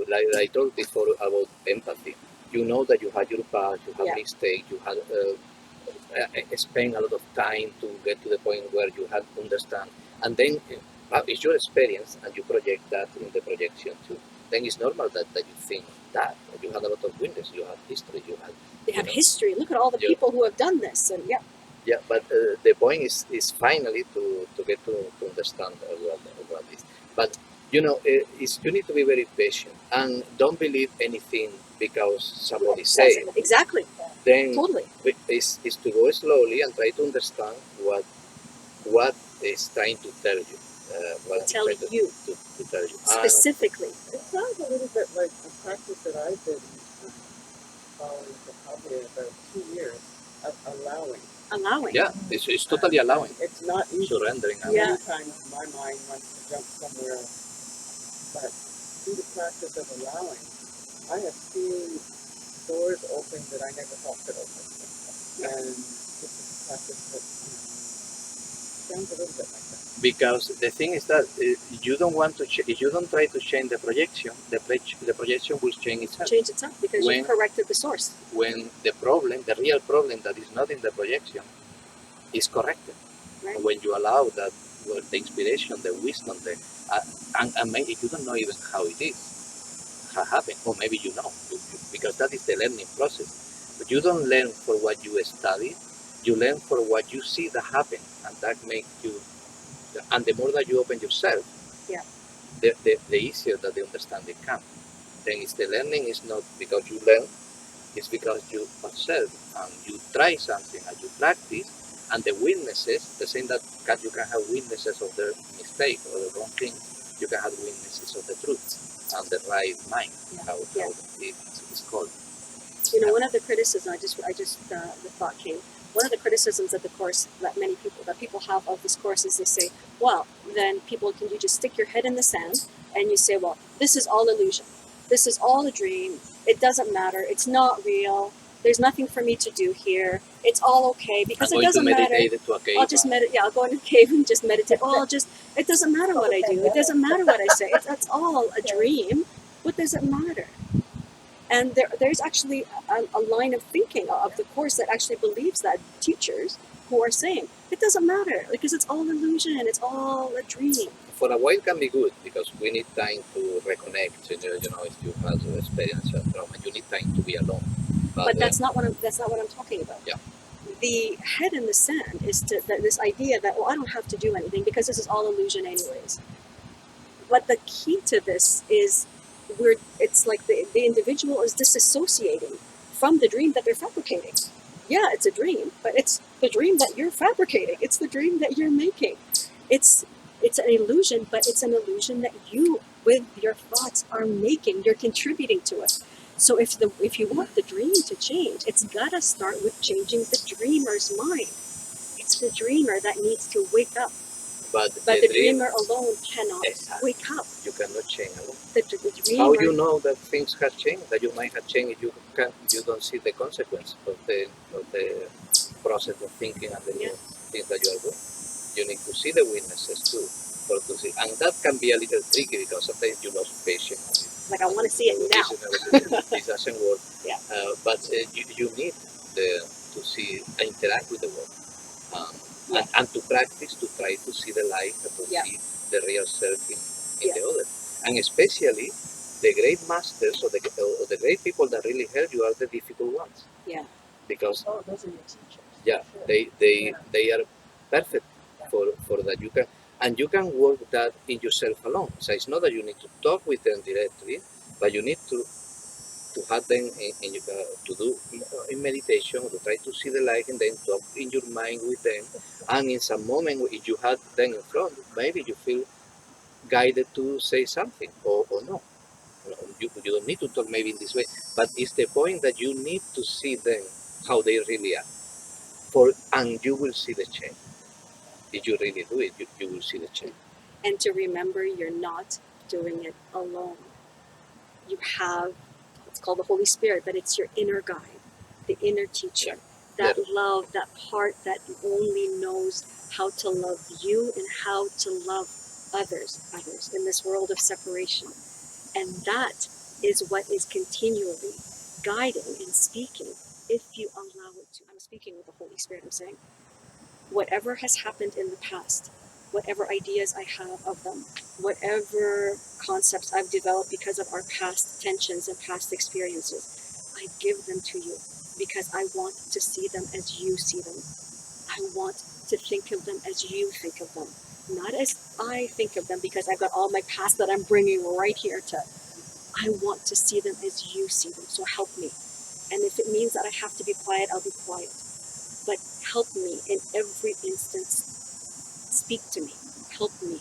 like I told before about empathy. You know that you had your past, you had mistakes, you had spent a lot of time to get to the point where you had understand, and then it's your experience, and you project that in the projection too. Then it's normal that you think that you had a lot of witness, you have history, they have history. Look at all the people who have done this, and yeah, but the point is finally to get to understand what this. But you know, you need to be very patient and don't believe anything because somebody says it. Exactly. Then Totally. is to go slowly and try to understand what is trying to tell you. What Tell is trying you. to tell you. Specifically. It sounds a little bit like a practice that I've been following for probably about 2 years of allowing. Yeah, it's totally allowing. It's not easy. Surrendering. Many times my mind wants to jump somewhere else. But through the practice of allowing, I have seen doors open that I never thought could open. And this is a practice that sounds a little bit like that. Because the thing is that you don't want to if you don't try to change the projection, the projection will change itself. Change itself because you've corrected the source. When the real problem that is not in the projection is corrected. Right. When you allow that, the inspiration, the wisdom, and maybe you don't know even how it is, how happened, or maybe you know, because that is the learning process. But you don't learn for what you study, you learn for what you see that happen, and that makes you. And the more that you open yourself, the easier that the understanding comes. Then it's the learning is not because you learn, it's because you observe and you try something and you practice, and the witnesses, the same that you can have witnesses of the mistake or the wrong thing, you can have witnesses of the truth and the right mind, how it's called. You know, one of the criticisms, the thought came, one of the criticisms of the course that people have of this course is they say, well, then can you just stick your head in the sand and you say, well, this is all illusion. This is all a dream. It doesn't matter. It's not real. There's nothing for me to do here. It's all okay because it doesn't matter. I'll just meditate. Yeah, I'll go in a cave and just meditate. It doesn't matter what I do. It doesn't matter what I say. It's all a dream. What does it matter? And there's actually a line of thinking of the course that actually believes that, teachers who are saying it doesn't matter because it's all illusion, it's all a dream. For a while can be good because we need time to reconnect. If you have experience of trauma, you need time to be alone. But that's not what I'm talking about. Yeah. The head in the sand is this idea that I don't have to do anything because this is all illusion anyways. But the key to this is it's like the individual is disassociating from the dream that they're fabricating. Yeah, it's a dream, but it's the dream that you're fabricating. It's the dream that you're making. It's an illusion, but it's an illusion that you, with your thoughts, are making. You're contributing to it. So if you want the dream to change, it's gotta start with changing the dreamer's mind. It's the dreamer that needs to wake up But the dreamer alone cannot Exactly. wake up. You cannot change alone. The dreamer. How you know that things have changed, that you might have changed, if you don't see the consequence of the process of thinking and the new things that you are doing. You need to see the witnesses too, for to see, and that can be a little tricky because sometimes you lose patience. Like, I want to see it now. This doesn't work. Yeah. But you need to see and interact with the world, Yeah. and to practice to try to see the light and to Yeah. see the real self in Yeah. the other, and especially the great masters or the great people that really help you are the difficult ones. Yeah. Because Oh, those are your teachers. yeah, Sure. they are perfect for that. You can work that in yourself alone. So it's not that you need to talk with them directly, but you need to have them to do in meditation, to try to see the light and then talk in your mind with them. And in some moment, if you have them in front, maybe you feel guided to say something or no. You don't need to talk maybe in this way, but it's the point that you need to see them how they really are. And you will see the change. If you really do it, you will see the change. And to remember, you're not doing it alone. You have, it's called the Holy Spirit, but it's your inner guide, the inner teacher, that love, that part that only knows how to love you and how to love others in this world of separation. And that is what is continually guiding and speaking if you allow it to. I'm speaking with the Holy Spirit. I'm saying, whatever has happened in the past, whatever ideas I have of them, whatever concepts I've developed because of our past tensions and past experiences, I give them to you because I want to see them as you see them. I want to think of them as you think of them, not as I think of them because I've got all my past that I'm bringing right here to. I want to see them as you see them, so help me. And if it means that I have to be quiet, I'll be quiet. But help me in every instance. Speak to me. Help me.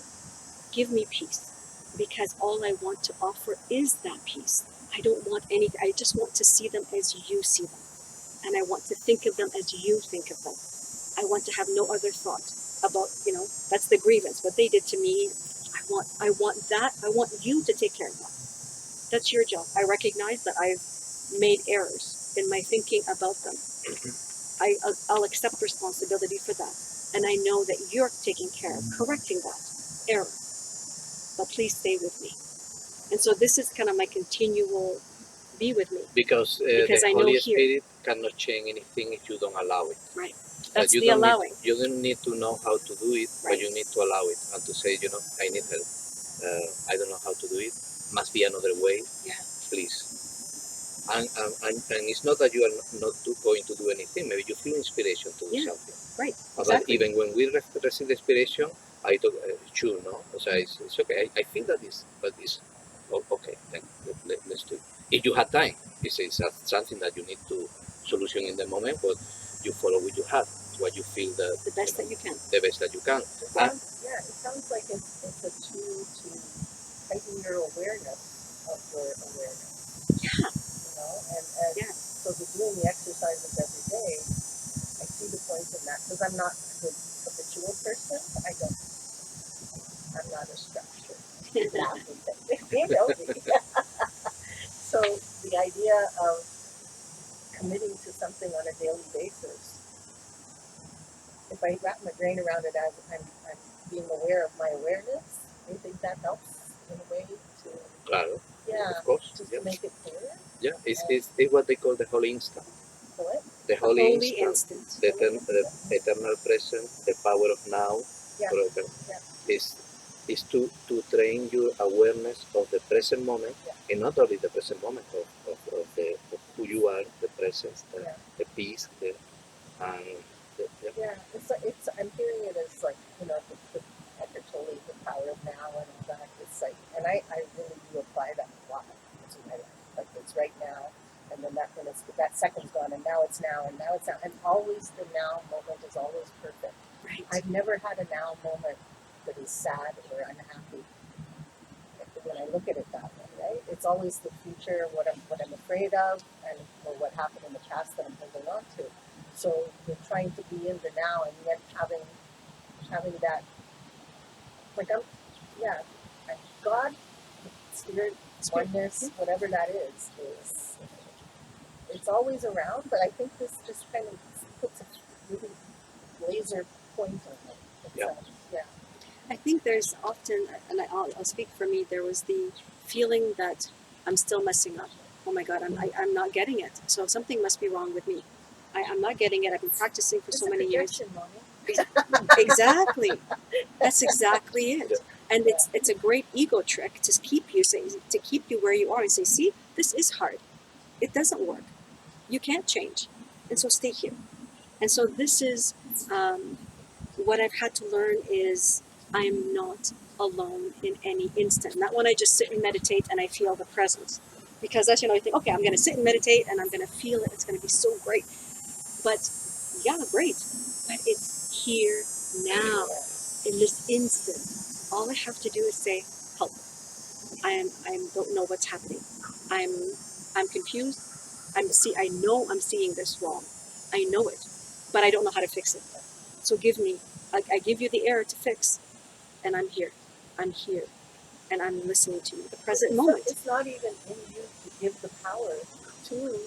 Give me peace. Because all I want to offer is that peace. I don't want anything. I just want to see them as you see them. And I want to think of them as you think of them. I want to have no other thought about, that's the grievance. What they did to me, I want that. I want you to take care of that. That's your job. I recognize that I've made errors in my thinking about them. I'll accept responsibility for that. And I know that you're taking care of correcting that error. But please stay with me. And so this is kind of my continual be with me. Because Because the I know Holy here. Spirit cannot change anything if you don't allow it. Right. But That's the allowing. You don't need to know how to do it, Right. but you need to allow it and to say, I need help. I don't know how to do it. Must be another way. Yeah. Please. And it's not that you are not going to do anything. Maybe you feel inspiration to do something. Right. But Exactly. even when we receive inspiration, I thought, sure, no? So it's okay. I feel that is, but it's okay. Then let's do it. If you have time, it's something that you need to solution in the moment, but you follow what you have, what you feel that The best that you can. the best that you can. Yeah, it sounds like it's a tool to heighten your awareness of your awareness. Yeah. And so if you're doing the exercises every day, I see the point in that because I'm not a good habitual person. I'm not a structured. You know me. So the idea of committing to something on a daily basis, if I wrap my brain around it as I'm being aware of my awareness, I think that helps in a way to Claro, of course. just to make it clearer. Yeah, it's what they call the holy instant. What? The holy instant, the eternal present, the power of now, forever, is to train your awareness of the present moment, and not only the present moment of who you are, the presence, the peace, It's I'm hearing it as like the Eckhart Tolle, the power of now, and all that. It's like, and I really do apply that a lot to my life. Like it's right now. And then that second's gone, and now it's now, and now it's now. And always the now moment is always perfect. Right. I've never had a now moment that is sad or unhappy when I look at it that way, right? It's always the future, what I'm afraid of, and what happened in the past that I'm holding on to. So you're trying to be in the now, and yet having that Like God, spirit, oneness, whatever that is it's always around, but I think this just kind of puts a really laser point on it. It's, Yeah. Yeah. I think there's often, and I'll speak for me, there was the feeling that I'm still messing up. Oh my God, I'm not getting it. So something must be wrong with me. I'm not getting it. I've been practicing for so many years. Exactly. That's exactly it. And it's a great ego trick to keep you where you are and say, see, this is hard. It doesn't work. You can't change. And so stay here. And so this is what I've had to learn is I'm not alone in any instant. Not when I just sit and meditate and I feel the presence. Because that's, I think, okay, I'm going to sit and meditate and I'm going to feel it. It's going to be so great. But yeah, great. But it's here now, in this instant. All I have to do is say, help. I don't know what's happening. I'm confused. I know I'm seeing this wrong. I know it, but I don't know how to fix it. So I give you the air to fix, and I'm here. I'm here, and I'm listening to you. The present moment. It's not even in you to give the power to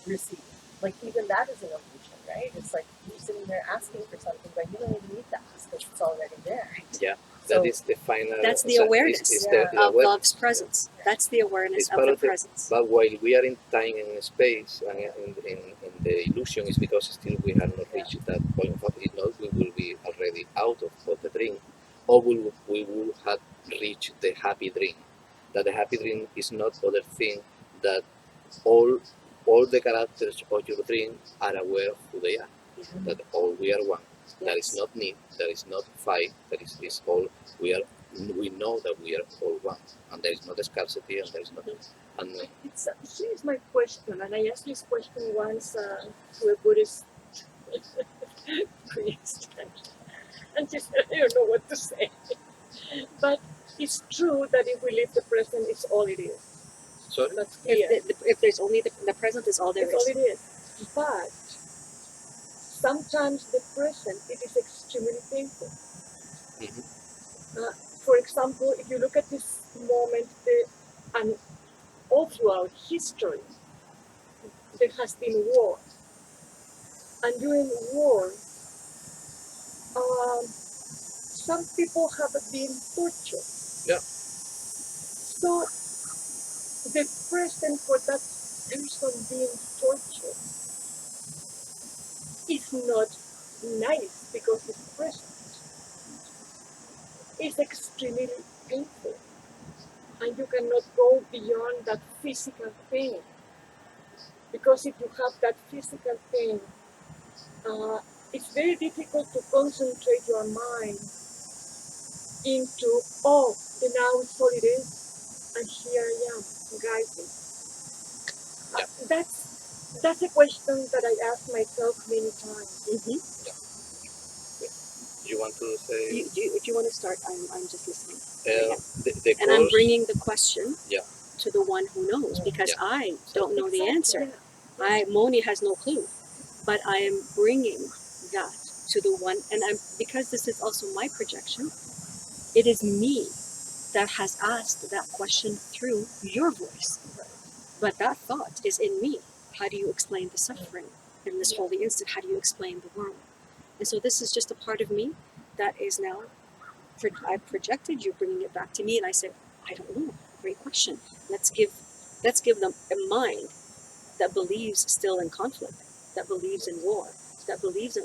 receive. Like even that is an illusion, right? It's like you're sitting there asking for something, but you don't even need to ask because it's already there. Yeah. So That is the final. That's the awareness the of awareness. love's presence. That's the awareness It's of part the of the- presence. But while we are in time and space and in the illusion is because still we have not reached that point of if not we will be already out of the dream, or we will have reached the happy dream. That the happy dream is not other thing that all the characters of your dream are aware of who they are. That all we are one. There is not need, there is not fight, there is all we know that we are all one, and there is not scarcity, and there is not. And here's my question, and I asked this question once to a Buddhist priest, and she said, I don't know what to say. But it's true that if we live the present, it's all it is. sorry, That's clear. If there's only the present is all there It's all is. it is. But sometimes the present, it is extremely painful. For example, if you look at this moment, and all throughout history, there has been war. And during war, some people have been tortured. Yeah. So the present for that person being tortured is not nice because it's present. It's extremely painful. And you cannot go beyond that physical pain. Because if you have that physical pain, it's very difficult to concentrate your mind into, now it's all it is, and here I am, guided. That's a question that I ask myself many times. Mm-hmm. you want to say? If you want to start, I'm just listening. The And I'm course- bringing the question Yeah. to the one who knows, because Yeah. I don't know the answer. Yeah. Mony has no clue, but I am bringing that to the one, and because this is also my projection. It is me that has asked that question through your voice, but that thought is in me. How do you explain the suffering in this holy instant? How do you explain the world? And so this is just a part of me that is now. I projected you, bringing it back to me, and I said, I don't know. Great question. Let's give them a mind that believes still in conflict, that believes in war, that believes in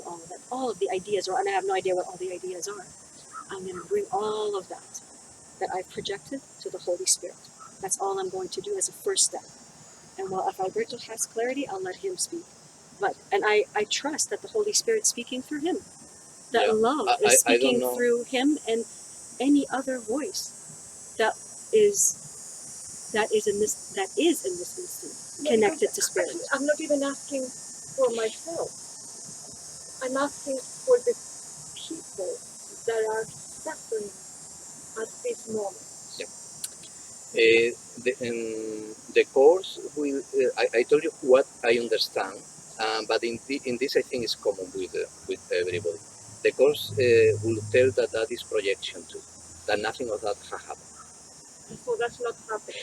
all of the ideas, and I have no idea what all the ideas are. I'm going to bring all of that I've projected to the Holy Spirit. That's all I'm going to do as a first step. And while if Alberto has clarity, I'll let him speak. And I trust that the Holy Spirit's speaking through him. That Yeah. love I is don't speaking know. through him and any other voice that is in this instant connected to spirit. I'm not even asking for myself. I'm asking for the people that are suffering at this moment. The course will. I told you what I understand, but in this I think is common with everybody. The course will tell that is projection too. that nothing of that has happened. So that's not happening.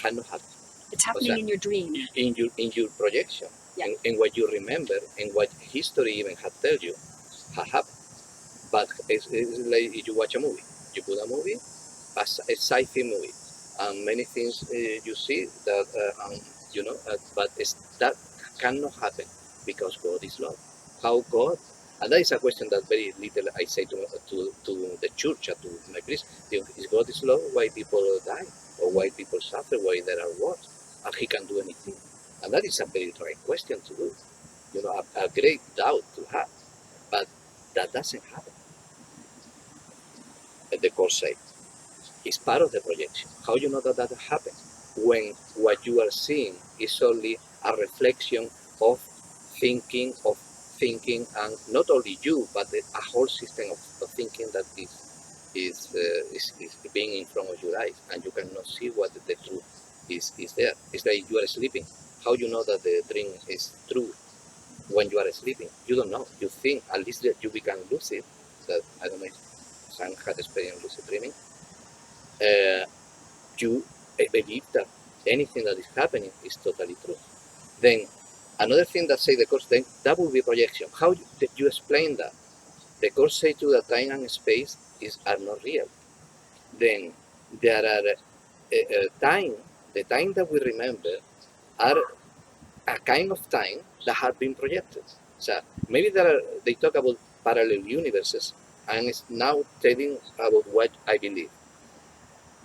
Had not happened. It's happening in your dream. In your projection, Yeah. in what you remember, and what history even had tell you had happened. But it's like if you watch a movie. You put a movie, a sci-fi movie, and many things you see that but that cannot happen because God is love. How God, and that is a question that very little I say to the church, to my priest. Is God is love? Why people die, or why people suffer? Why there are wars? And He can do anything, and that is a very right question to do. A great doubt to have, but that doesn't happen. The course say. Is part of the projection. How you know that happened? When what you are seeing is only a reflection of thinking, and not only you, but a whole system of thinking that is being in front of your eyes, and you cannot see what the truth is there. It's like you are sleeping. How you know that the dream is true when you are sleeping? You don't know. You think, at least that you become lucid. That I don't know if some had experienced lucid dreaming. You believe that anything that is happening is totally true. Then another thing that say the course, then that will be projection. How you explain that? The course say to that time and space are not real. Then there are the time that we remember are a kind of time that have been projected. So maybe they talk about parallel universes, and it's now telling about what I believe.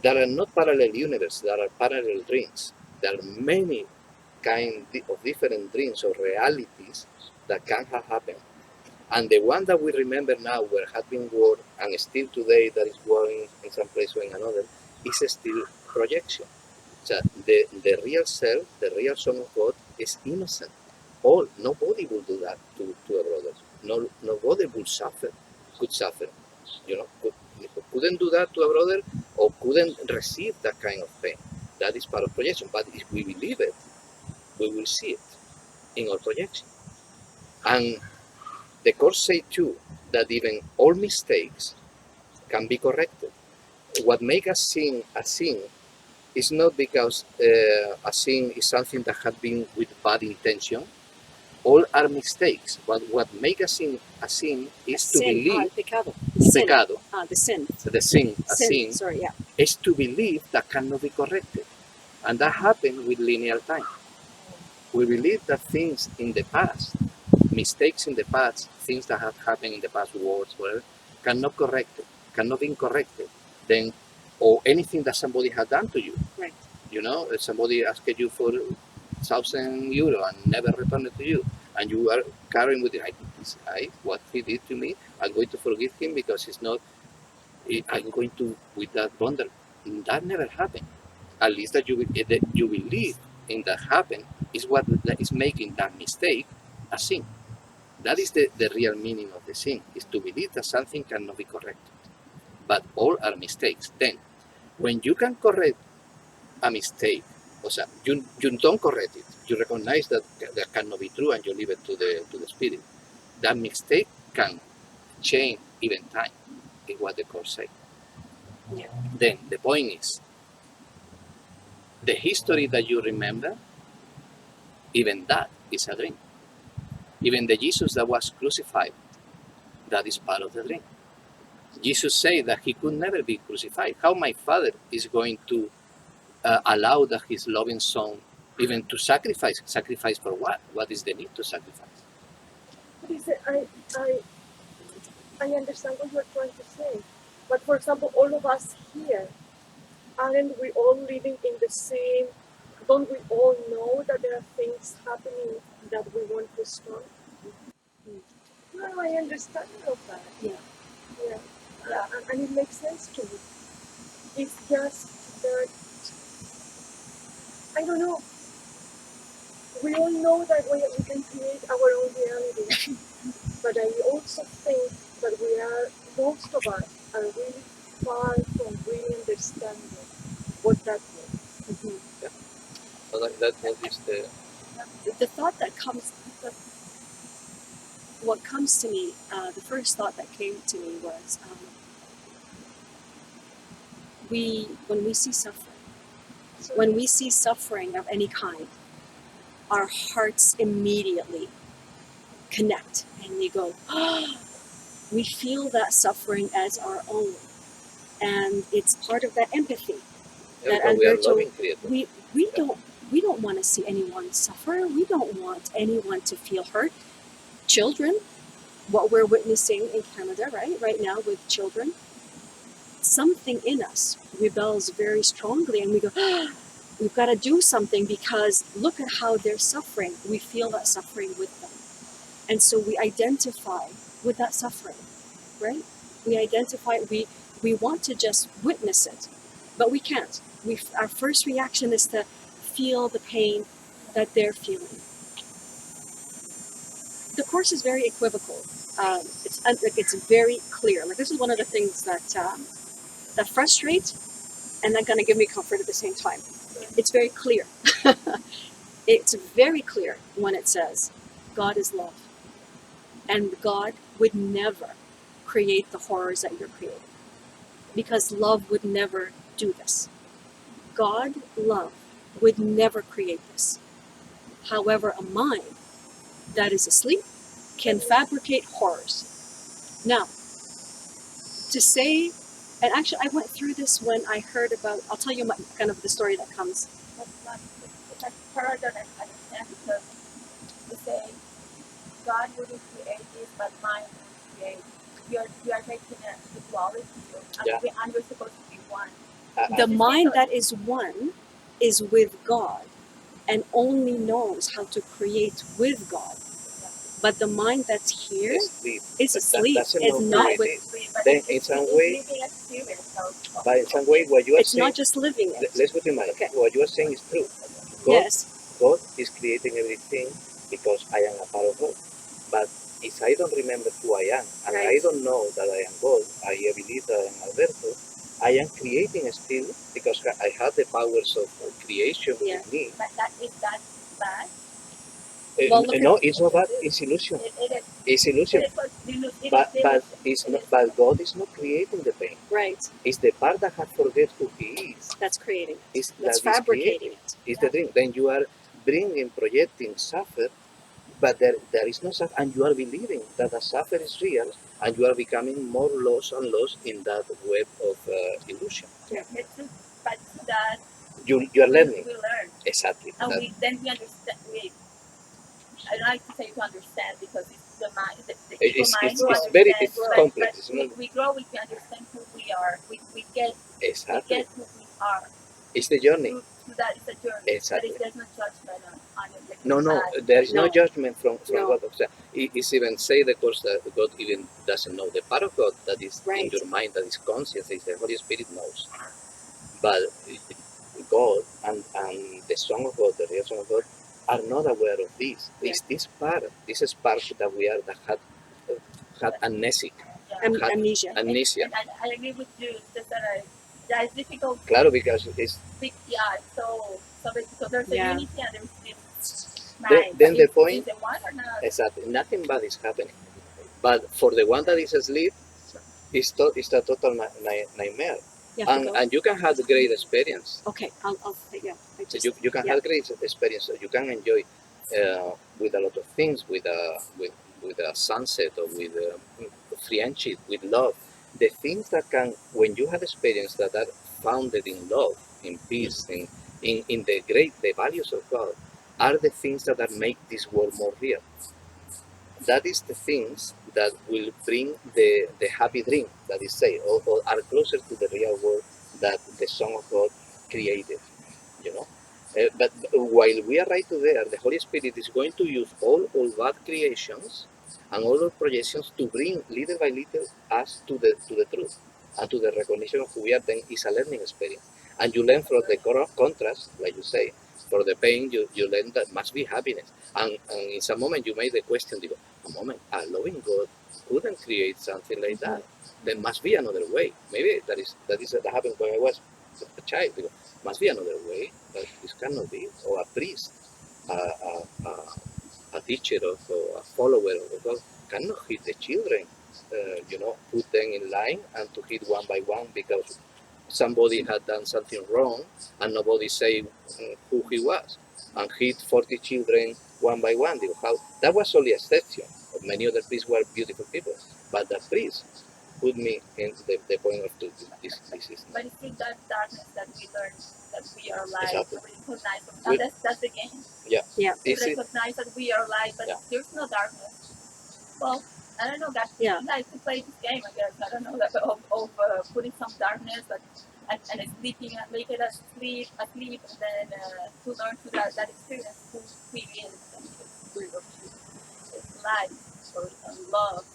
There are not parallel universes, there are parallel dreams. There are many kinds of different dreams or realities that can have happened. And the one that we remember now, where had been war, and still today that is warring in some place or in another, is still projection. So the real self, the real Son of God, is innocent. Nobody will do that to a brother. Nobody could suffer. Couldn't do that to a brother, or couldn't receive that kind of pain. That is part of projection. But if we believe it, we will see it in our projection. And the course say too that even all mistakes can be corrected. What makes a sin is not because a sin is something that had been with bad intention. All are mistakes. But what makes a sin is to believe pecado. pecado, The sin. the sin, a sin, Sorry, yeah. is to believe that cannot be corrected. And that happened with linear time. We believe that things in the past, mistakes in the past, things that have happened in the past, wars, whatever, cannot be corrected. Then, or anything that somebody had done to you. Right. If somebody asked you for €1,000 and never returned it to you, and you are carrying with you, this guy, what he did to me, I'm going to forgive him because it's not, I'm going to, with that bundle. That never happened. At least that you believe in that happen is what that is making that mistake a sin. That is the real meaning of the sin, is to believe that something cannot be corrected. But all are mistakes. Then, when you can correct a mistake, you don't correct it, you recognize that cannot be true, and you leave it to the spirit. That mistake can change even time, is what the course says. Yeah. Then the point is, the history that you remember, even that is a dream. Even the Jesus that was crucified, that is part of the dream. Jesus said that he could never be crucified. How my Father is going to allow that his loving Son even to sacrifice? Sacrifice for what? What is the need to sacrifice? But is it, I understand what you're trying to say. But for example, all of us here, aren't we all living in the same, don't we all know that there are things happening that we want to stop? No, I understand all of that. Yeah. And it makes sense to me. It's just that, I don't know, we all know that we can create our own reality. But I also think that most of us are really far from really understanding what that means. Mm-hmm. So that is The thought that comes, what comes to me, the first thought that came to me was, when we see suffering, when we see suffering of any kind, our hearts immediately connect, and we go, we feel that suffering as our own, and it's part of that empathy. Yeah, That because we are Alberto, loving creators. we don't want to see anyone suffer. We don't want anyone to feel hurt. Children, what we're witnessing in Canada, right now with children, something in us rebels very strongly, and we go, we've got to do something because look at how they're suffering. We feel that suffering with them, and so we identify with that suffering, right? We identify. We want to just witness it, but we can't. Our first reaction is to feel the pain that they're feeling. The course is very equivocal. It's very clear. Like, this is one of the things that frustrate and that kind of give me comfort at the same time. It's very clear. It's very clear when it says God is love, and God would never create the horrors that you're creating, because love would never do this. God, love, would never create this. However, a mind that is asleep can fabricate horrors. Now, to say, and actually I went through this when I heard about, I'll tell you kind of the story that comes. It's like part of it, I understand, because you say God wouldn't create this, but mind would create. You are making a duality, and we're supposed to be one. The mind that is one is with God and only knows how to create with God. But the mind that's here is asleep. It's not with. Then in some way, but in some way, what you are It's saying, not just living it. let's put in mind, Okay. what you are saying is true. Yes. God is creating everything because I am a part of God. But if I don't remember who I am, and I Right. don't know that I am God, I believe that I am Alberto, I am creating still because I have the powers of creation Yeah. with me. But is that bad? Well, look No, at- it's not bad. It's illusion. It is. It's illusion. But it's not. But God is not creating the pain. Right. It's the part that has forget who He is. That's creating it. It's That's that is fabricating it. It's the dream. Then you are bringing, projecting suffer, but there is no suffer, and you are believing that the suffer is real, and you are becoming more lost and lost in that web of illusion. Yeah. But that You are learning. we learn. Exactly. And That- we understand. I don't like to say to understand because it's the mind, the It's- ego mind. it's very complex, it's But not- we grow, we understand who we are. We get Exactly. who we are. It's the journey. Through that is a journey. Exactly. But there's no judgment on it. Like No, bad. there is no No. judgment from No. God. It's even say the course that God even doesn't know. The part of God that is in Right. your mind, that is conscious, is the Holy Spirit knows. But God and the Son of God, the real Son of God, are not aware of this. Yeah. It's this part, this spark that we are that had amnesic, Yeah. Amnesia. amnesia. And I agree with you. It's just that it's difficult. Claro, because it's So because there's a Yeah. unity and there's this Then- mind. then the Is point- it one or not? exactly nothing bad is happening. But for the one that is asleep, it's a total nightmare. You have to go. And you can have a great experience. Okay, I'll yeah. I So just, you can yeah. have great experience. You can enjoy with a lot of things, with a sunset, or with friendship, with love. The things that can, when you have experience that are founded in love, in peace, in the values of God, are the things that are make this world more real. That is the things that will bring the happy dream that is say, or are closer to the real world that the Son of God created. You know, but while we are right there, the Holy Spirit is going to use all bad creations and all our projections to bring little by little us to the truth and to the recognition of who we are. Then it's a learning experience, and you learn from the contrast, like you say. For the pain, you learn that must be happiness, and in some moment you made the question, a moment, a loving God couldn't create something like that. There must be another way. Maybe that happened when I was a child. Must be another way, but this cannot be. Or a priest, a teacher or a follower of God cannot hit the children, put them in line and to hit one by one because somebody had done something wrong and nobody say who he was, and hit 40 children one by one. How that was only a exception. Many other priests were beautiful people, but the priest put me in the point of this is But it's through that darkness that we learn that we are light, exactly. we recognize them. We- That's the game. yeah. Yeah. We Is it recognize that we are light, but Yeah. there's no darkness. Well, I don't know, guys. Yeah. I like to play this game, I guess. I don't know, like, of putting some darkness, but and sleeping, making us asleep, and then to learn to that experience who we is and it's light or love,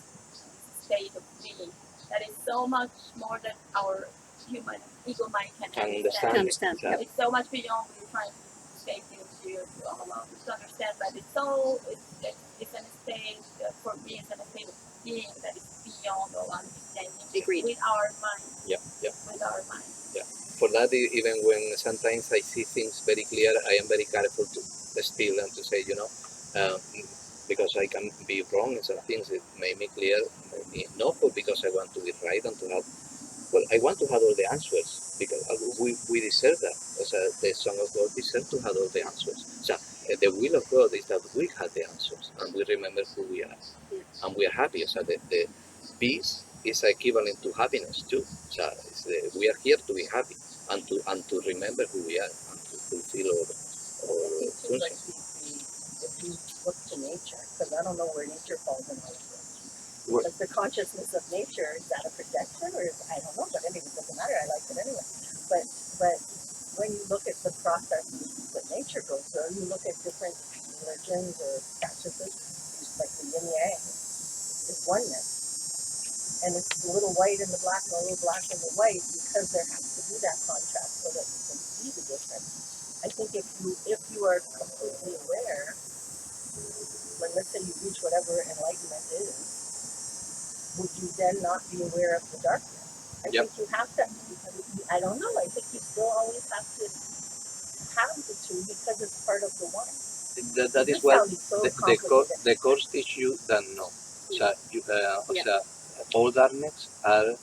state of being. That is so much more than our human ego mind can can understand. understand? Understand, Yeah. It's so much beyond what we're trying to say here to all along to understand, but it's so it's an state for me it's an state of being that is beyond all understanding. Agreed. With our mind. Yeah, yeah. With our mind. For that, even when sometimes I see things very clear, I am very careful to still and to say, because I can be wrong in some things. It made me clear, not because I want to be right and to have. Well, I want to have all the answers because we deserve that. The Son of God deserves to have all the answers. So the will of God is that we have the answers and we remember who we are, and we are happy. So the peace is equivalent to happiness too. So we are here to be happy and to remember who we are and to fulfill our I think too, like if you look to nature, because I don't know where nature falls in all of this. Where- Because the consciousness of nature, is that a projection or I don't know, but anyway, it doesn't matter, I like it anyway. But when you look at the process that nature goes through, you look at different religions or practices, like the yin yang, is oneness. And it's the little white and the black and the little black and the white because there has to be that contrast so that you can see the difference. I think if you are completely aware, when let's say you reach whatever enlightenment is, would you then not be aware of the darkness? I Yep. think you have to, I don't know, I think you still always have to have the two because it's part of the one. that is This what sounds so the course teach you that no. All darkness are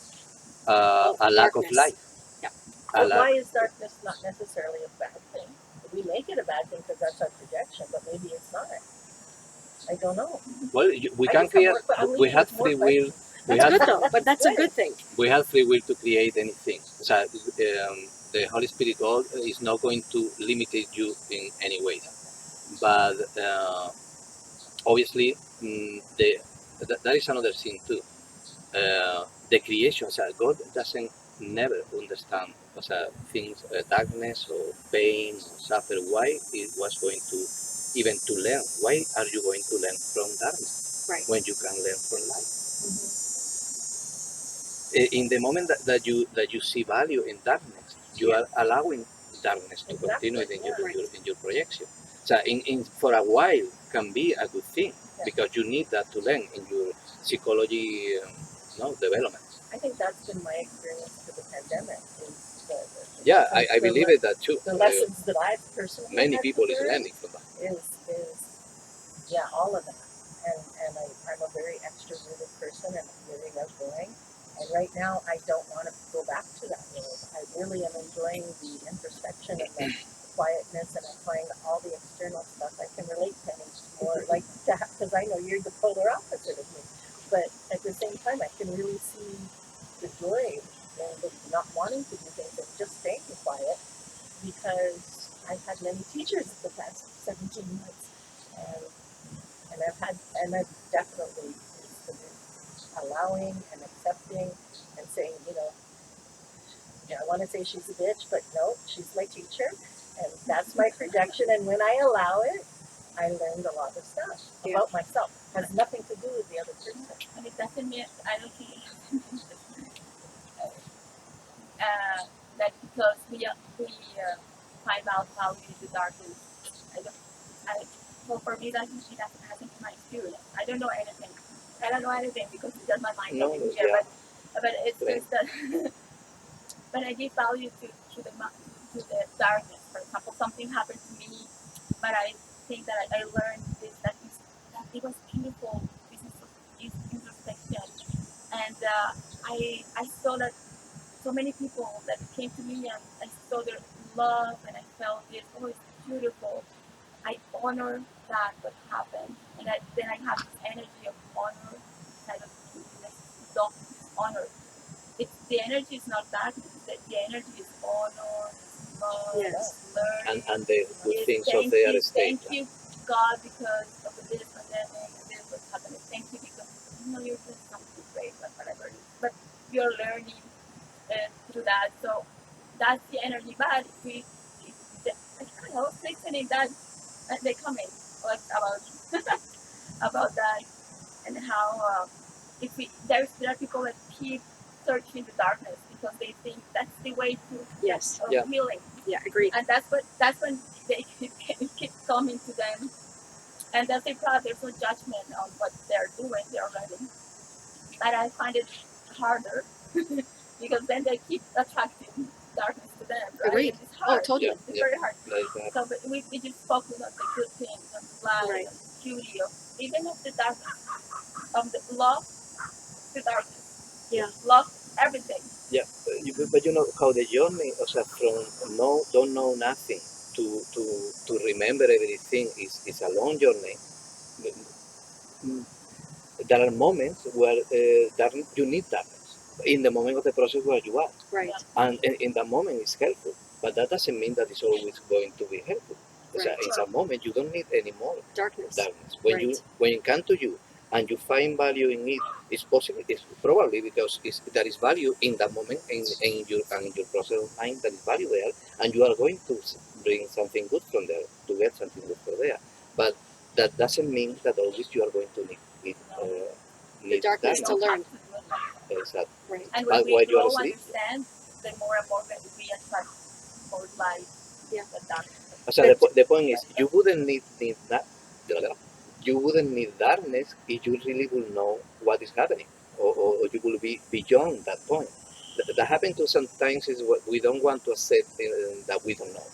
a lack of darkness. light. Yeah. A But lack, why is darkness not necessarily a bad thing? We make it a bad thing because that's our projection, but maybe it's not. I don't know. well, we I can just have create. more, I'm We leaving have with more free will. questions. We That's have good though, but that's a good thing. we have free will to create anything. So the Holy Spirit God is not going to limit you in any way. But obviously, that is another thing too. The creation, so God doesn't never understand things, darkness or pain or suffer. Why it was going to even to learn? Why are you going to learn from darkness Right. when you can learn from light? In the moment that you see value in darkness, you are allowing darkness to continue in your projection. So for a while can be a good thing because you need that to learn in your psychology development. I think that's been my experience for the pandemic. Is Yeah, I believe it that too. The lessons that I've personally Many had people to is learn learning from that. is all of that. And I'm a very extroverted person and very outgoing. And right now I don't want to go back to that world. I really am enjoying the introspection and the quietness, and I'm finding all the external stuff I can relate to more, like because I know you're the polar opposite of me. But at the same time, I can really see the joy in the not wanting to do things and just staying quiet because I've had many teachers the past 17 months, and I've definitely been allowing and accepting and saying, I want to say she's a bitch, but no, she's my teacher, and that's my projection. And when I allow it, I learned a lot of stuff about myself. It has nothing to do with the other person. And it doesn't mean, I don't think that because we find out how we the darkness. Well, for me, that hasn't been my experience. I don't know anything. Because it's just my mind No, talking here. yeah. But it's just that. But I give value to the darkness. For example, something happened to me, but I think that I learned that it was beautiful. This introspection, and I saw that so many people that came to me and I saw their love and I felt this, oh, it's beautiful. I honor that what happened, and then I have this energy of honor instead of don't honor. The energy is not darkness. The energy is honor, is love, Yes. learning. And the good Yes, things of thank their you, state. thank you, God, because of this pandemic and this was happening. Thank you because you're doing something great, but whatever it is. But you're learning through that. So that's the energy. But I don't know, listening that they comment like about that and how if there are people that keep searching the darkness because they think that's the way to Yes. Yeah. healing, Yeah, agreed. and that's when they keep coming to them, and that's the problem. There's no judgment on what they're doing, they're learning, but I find it harder because then they keep attracting darkness to them, right? Agreed. It's Oh, hard. totally. It's very hard. Like, So but we just focus on the good things, on the light, Right. on the beauty of even of the darkness, of the love, the darkness. Yeah. Love everything. yeah, but you know how the journey, o sea, from don't know nothing to remember everything is a long journey. Mm, There are moments where you need darkness in the moment of the process where you are, Right. and in that moment it's helpful. But that doesn't mean that it's always going to be helpful. O sea, Right. it's a moment you don't need any more Darkness. darkness. When Right. when it comes to you and you find value in it, it's possible. It's probably because there is value in that moment in your process of mind. There is value there, and you are going to bring something good from there to get something good from there. But that doesn't mean that always you are going to need darkness to learn. Exactly. Right. And But when we while you are grow asleep, understand, the more and more that we attract more light. Yeah. The darkness. o sea, the point is, you wouldn't need that. You wouldn't need darkness if you really will know what is happening, or you will be beyond that point. That happens to sometimes is what we don't want to accept that we don't know,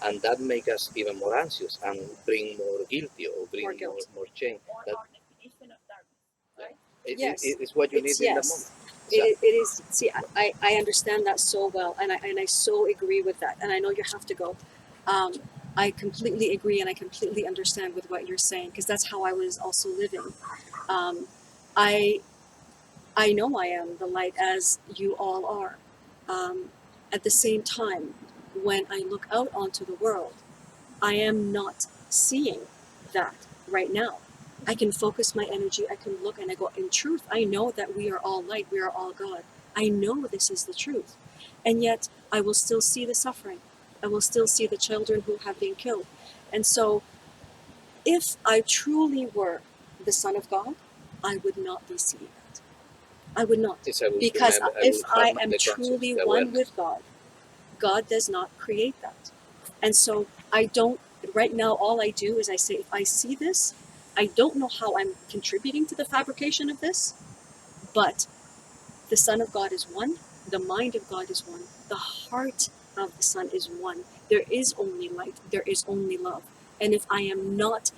and that makes us even more anxious and bring more guilty or bring More guilt. more shame. Or That our definition of darkness, right? Yes. it's what you It's need in that yes. moment. So, It is. See, I understand that so well, and I so agree with that. And I know you have to go. I completely agree, and I completely understand with what you're saying because that's how I was also living. Um, I know I am the light as you all are. At the same time, when I look out onto the world, I am not seeing that right now. I can focus my energy, I can look and I go, in truth, I know that we are all light, we are all God. I know this is the truth. And yet, I will still see the suffering. I will still see the children who have been killed. And so, if I truly were the Son of God, I would not be seeing that. I would not. it's I will Because remember, I if will I have am the conscience, truly the one awareness. with God, God does not create that. And so I don't, right now, all I do is I say, if I see this, I don't know how I'm contributing to the fabrication of this, but the Son of God is one, the mind of God is one, the heart of the Son is one. There is only light, there is only love. And if I am not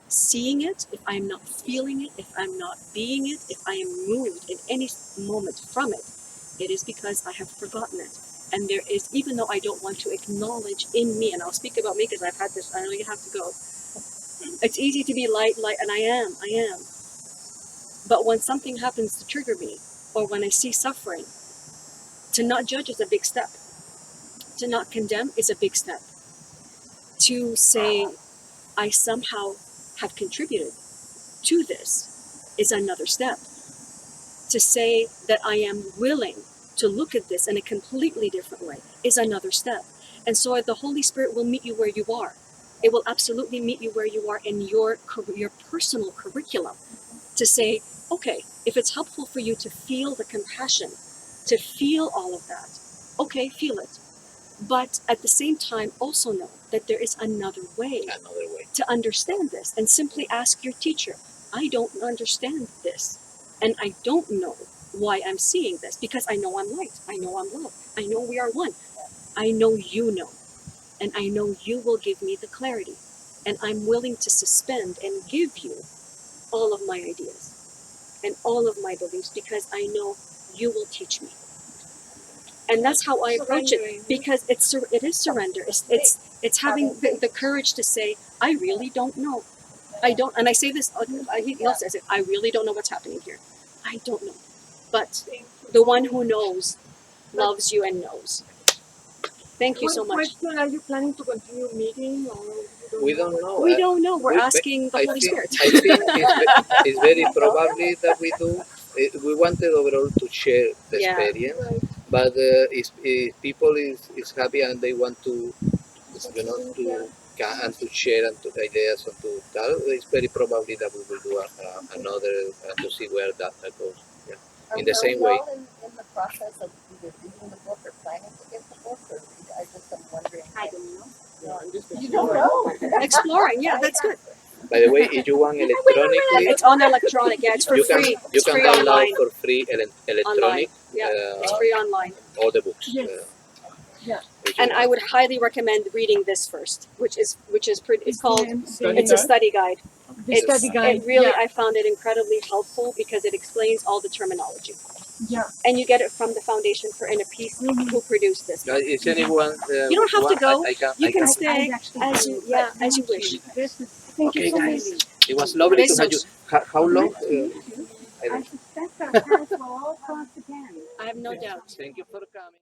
seeing it, if I'm not feeling it, if I'm not being it, if I am moved in any moment from it, it is because I have forgotten it. And there is, even though I don't want to acknowledge in me, and I'll speak about me because I've had this, I know you have to go. It's easy to be light, and I am. But when something happens to trigger me, or when I see suffering, to not judge is a big step. To not condemn is a big step. To say, I somehow have contributed to this is another step. To say that I am willing to look at this in a completely different way is another step. And so the Holy Spirit will meet you where you are. It will absolutely meet you where you are in your personal curriculum to say, okay, if it's helpful for you to feel the compassion, to feel all of that, okay, feel it. But at the same time, also know that there is another way to understand this, and simply ask your teacher, I don't understand this, and I don't know why I'm seeing this, because I know I'm light, I know I'm love, I know we are one, I know you know, and I know you will give me the clarity, and I'm willing to suspend and give you all of my ideas and all of my beliefs, because I know you will teach me. And that's how I approach it, Surrendering. because it is surrender. It's having the courage to say, I really don't know. I don't, and I say this, he also says it, I really don't know what's happening here. I don't know. But the one who knows loves you and knows. Thank you so One much. question, are you planning to continue meeting or you We don't know. We don't know. We're we- asking the I Holy think, Spirit. I think it's very probably that we do. We wanted overall to share the Yeah. experience, Right. but if people is happy and they want to, and to share and to ideas and to tell, it's very probably that we will do another to see where that goes. Yeah. In the same way. Are we all in the process of either reading the book or planning to get the book, or I just am wondering? I don't know. No, I'm just You don't know. Exploring, yeah, that's good. By the way, if you want electronically, It's on electronic, yeah, it's for you can free. you It's can free download online. for free electronic Yeah, it's free online. all the books. Yes. Yeah. If you And I want. would highly recommend reading this first, which is pretty. It's called. Study It's a guide? study guide. The It's, study guide. It really, Yeah. I found it incredibly helpful because it explains all the terminology. Yeah. And you get it from the Foundation for Inner Peace, who produced this. Is anyone? You don't have to go. You I can can. stay as you, yeah, as you wish. This is Thank you Okay, so guys. much. It was lovely to have you. Besos. How long? I I don't. suspect our paths will all cross again. I have no doubt. Thank you for coming.